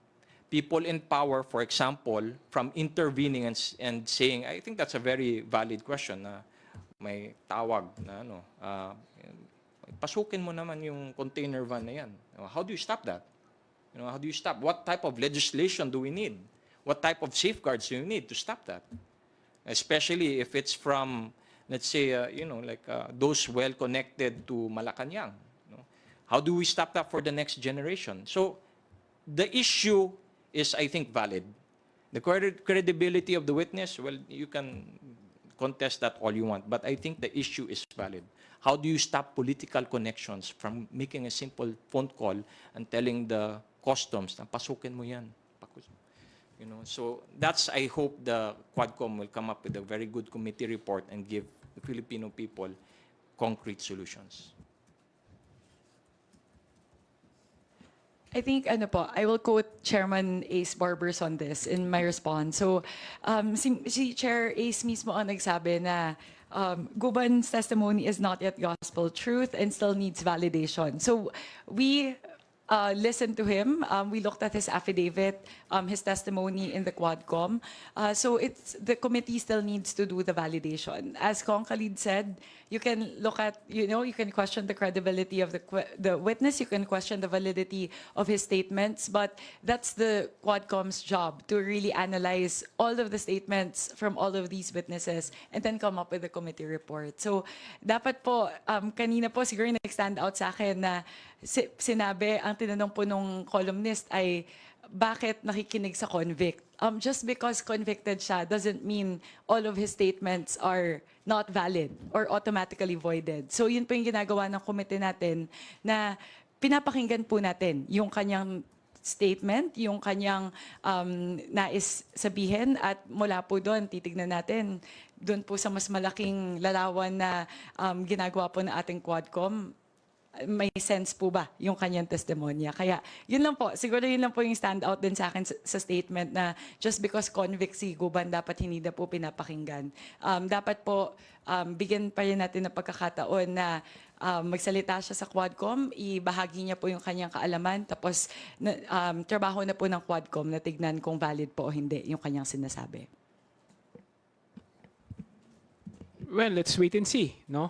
Speaker 7: people in power, for example, from intervening and saying, I think that's a very valid question. May tawag na pasukin mo naman yung container van na yan. How do you stop that? How do you stop? What type of legislation do we need? What type of safeguards do you need to stop that? Especially if it's from, let's say, those well-connected to Malacanang. How do we stop that for the next generation? So the issue is, I think, valid. The credibility of the witness, well, you can contest that all you want, but I think the issue is valid. How do you stop political connections from making a simple phone call and telling the customs na pasukin mo yan? So that's, I hope the Quadcom will come up with a very good committee report and give the Filipino people concrete solutions.
Speaker 3: I think, I will quote Chairman Ace Barbers on this in my response. So, si Chair Ace mismo ang nagsabi na Guban's testimony is not yet gospel truth and still needs validation. So, we listened to him. We looked at his affidavit, his testimony in the Quadcom. So the committee still needs to do the validation. As Kong Khalid said, you can look at, you can question the credibility of the witness, you can question the validity of his statements, but that's the Quadcom's job, to really analyze all of the statements from all of these witnesses and then come up with a committee report. So dapat po, kanina po siguro nag-stand out sa akin na sinabi, ang tinanong po nung columnist ay, bakit nakikinig sa convict? Just because convicted siya doesn't mean all of his statements are not valid or automatically voided. So yun po yung ginagawa ng komite natin, na pinapakinggan po natin yung kanyang statement, yung kanyang nais sabihin, at mula po doon, titignan natin doon po sa mas malaking larawan na ginagawa po ng ating Quadcom, may sense po ba yung kanyang testimonya. Kaya yun lang po, siguro yun lang po yung stand out din sa akin sa statement, na just because convict si Guban, dapat hindi na po pinapakinggan. Dapat po bigyan pa rin natin ng pagkakataon na magsalita siya sa Quadcom, ibahagi niya po yung kanyang kaalaman, tapos trabaho na po ng Quadcom na tignan kung valid po o hindi yung kanyang sinasabi.
Speaker 6: Well, let's wait and see, no?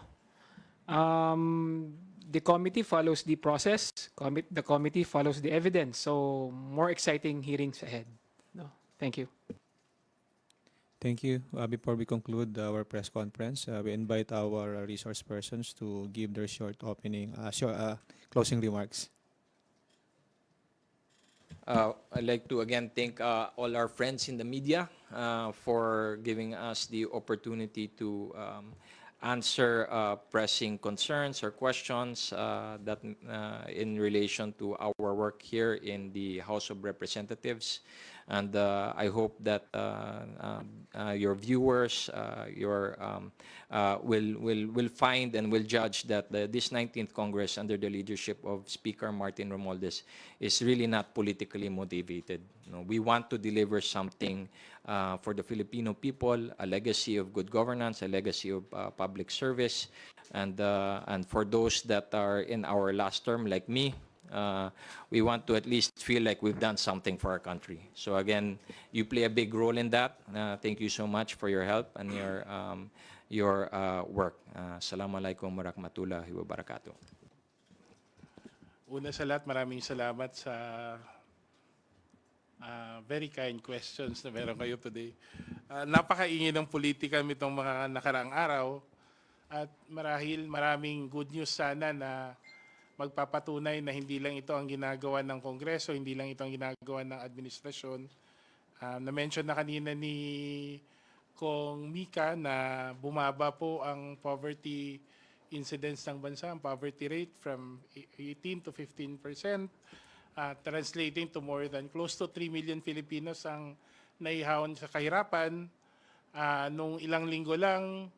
Speaker 6: The committee follows the process. The committee follows the evidence. So more exciting hearings ahead. No, thank you.
Speaker 1: Thank you. Before we conclude our press conference, we invite our resource persons to give their closing remarks.
Speaker 7: I'd like to again thank all our friends in the media for giving us the opportunity to answer pressing concerns or questions that in relation to our work here in the House of Representatives. And I hope that your viewers will find and will judge that this 19th Congress under the leadership of Speaker Martin Romualdez is really not politically motivated. No, we want to deliver something for the Filipino people, a legacy of good governance, a legacy of public service, and for those that are in our last term like me, we want to at least feel like we've done something for our country. So again, you play a big role in that. Thank you so much for your help and your work. Assalamualaikum warahmatullahi wabarakatuh.
Speaker 5: Una sa lahat, maraming salamat sa very kind questions na meron kayo today. Napakaingin ng politika nitong mga nakaraang araw at marahil maraming good news sana na magpapatunay na hindi lang ito ang ginagawa ng Kongreso, hindi lang ito ang ginagawa ng administrasyon. Na-mention na kanina ni Kong Mika na bumaba po ang poverty incidence ng bansa, ang poverty rate from 18 to 15%, translating to more than close to 3 million Filipinos ang naihaon sa kahirapan. Nung ilang linggo lang,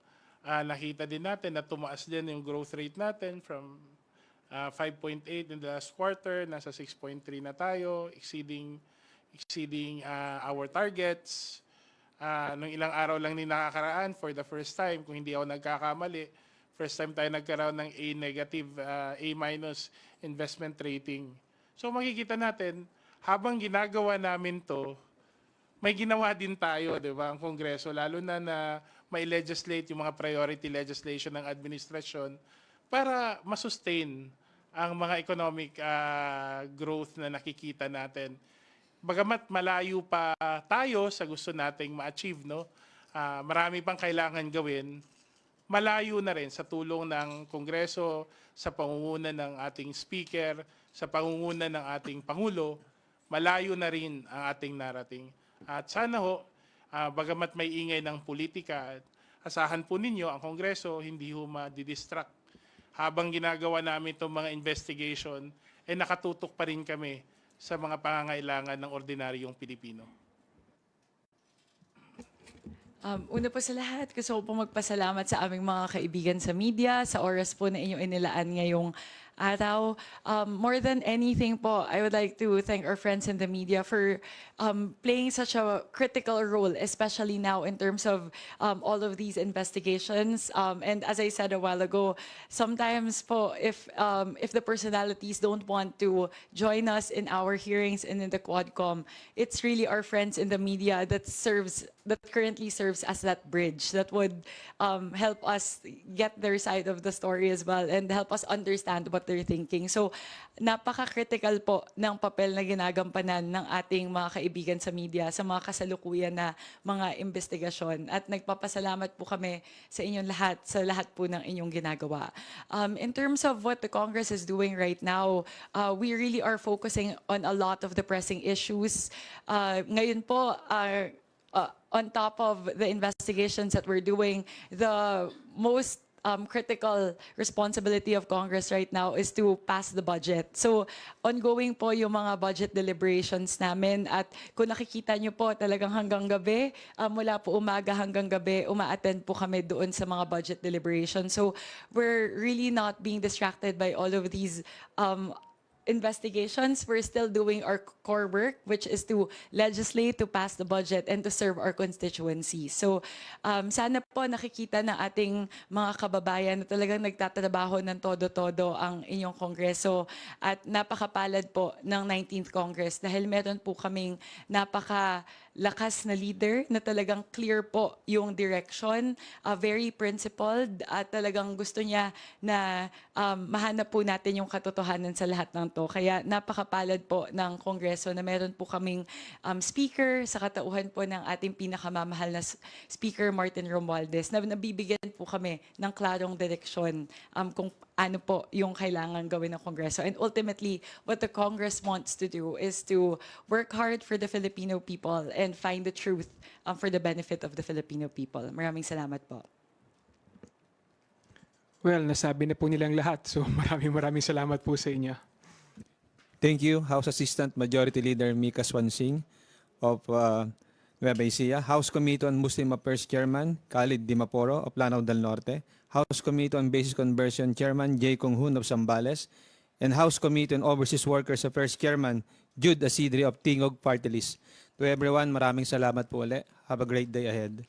Speaker 5: nakita din natin na tumaas din yung growth rate natin from 5.8 in the last quarter, nasa 6.3 na tayo, exceeding our targets. Nung ilang araw lang din nakakaraan, for the first time, kung hindi ako nagkakamali, first time tayo nagkaroon ng A- investment rating. So makikita natin, habang ginagawa namin to, may ginawa din tayo, di ba, ang Kongreso, lalo na may legislate yung mga priority legislation ng administrasyon para masustain ang mga economic growth na nakikita natin. Bagamat malayo pa tayo sa gusto nating ma-achieve, no? Marami pang kailangan gawin. Malayo na rin sa tulong ng Kongreso, sa pangunguna ng ating Speaker, sa pangunguna ng ating Pangulo, malayo na rin ang ating narating. At sana ho, bagamat may ingay ng politika, asahan po ninyo ang Kongreso hindi ho ma-distract. Habang ginagawa namin itong mga investigation, nakatutok pa rin kami sa mga pangangailangan ng ordinaryong Pilipino.
Speaker 3: Una po sa lahat, gusto ko po magpasalamat sa aming mga kaibigan sa media, sa oras po na inyong inilaan ngayong araw. More than anything po, I would like to thank our friends in the media for playing such a critical role, especially now in terms of all of these investigations. And as I said a while ago, sometimes po, if the personalities don't want to join us in our hearings and in the Quadcom, it's really our friends in the media that currently serves as that bridge that would help us get their side of the story as well and help us understand what they're thinking. So, napaka-critical po ng papel na ginagampanan ng ating mga kaibigan sa media sa mga kasalukuyan na mga investigasyon. At nagpapasalamat po kami sa inyong lahat, sa lahat po ng inyong ginagawa. In terms of what the Congress is doing right now, we really are focusing on a lot of the pressing issues. Ngayon po, on top of the investigations that we're doing, the most critical responsibility of Congress right now is to pass the budget. So, ongoing po yung mga budget deliberations namin at kung nakikita nyo po talagang hanggang gabi, mula po umaga hanggang gabi, uma-attend po kami doon sa mga budget deliberations. So, we're really not being distracted by all of these investigations. We're still doing our core work, which is to legislate, to pass the budget, and to serve our constituency. So, sana po nakikita na ating mga kababayan na talagang nagtatrabaho ng todo-todo ang inyong Kongreso at napakapalad po ng 19th Congress dahil meron po kaming lakas na leader na talagang clear po yung direction, very principled at talagang gusto niya na mahanap po natin yung katotohanan sa lahat ng to. Kaya napakapalad po ng Kongreso na meron po kaming speaker sa katauhan po ng ating pinakamamahal na Speaker Martin Romualdez na nabibigyan po kami ng klarong direksyon kung ano po yung kailangan gawin ng Kongreso. And ultimately, what the Congress wants to do is to work hard for the Filipino people and find the truth for the benefit of the Filipino people. Maraming salamat po.
Speaker 6: Well, nasabi na po nilang lahat. So maraming salamat po sa inyo.
Speaker 1: Thank you, House Assistant Majority Leader Mika Swansing of Nueva Ecija, House Committee on Muslim Affairs Chairman Khalid Dimaporo of Lanao del Norte, House Committee on Basis Conversion Chairman J. Kong Hun of Zambales, and House Committee on Overseas Workers Affairs Chairman Jude Asidri of Tingog Party List. To everyone, maraming salamat po ulit. Have a great day ahead.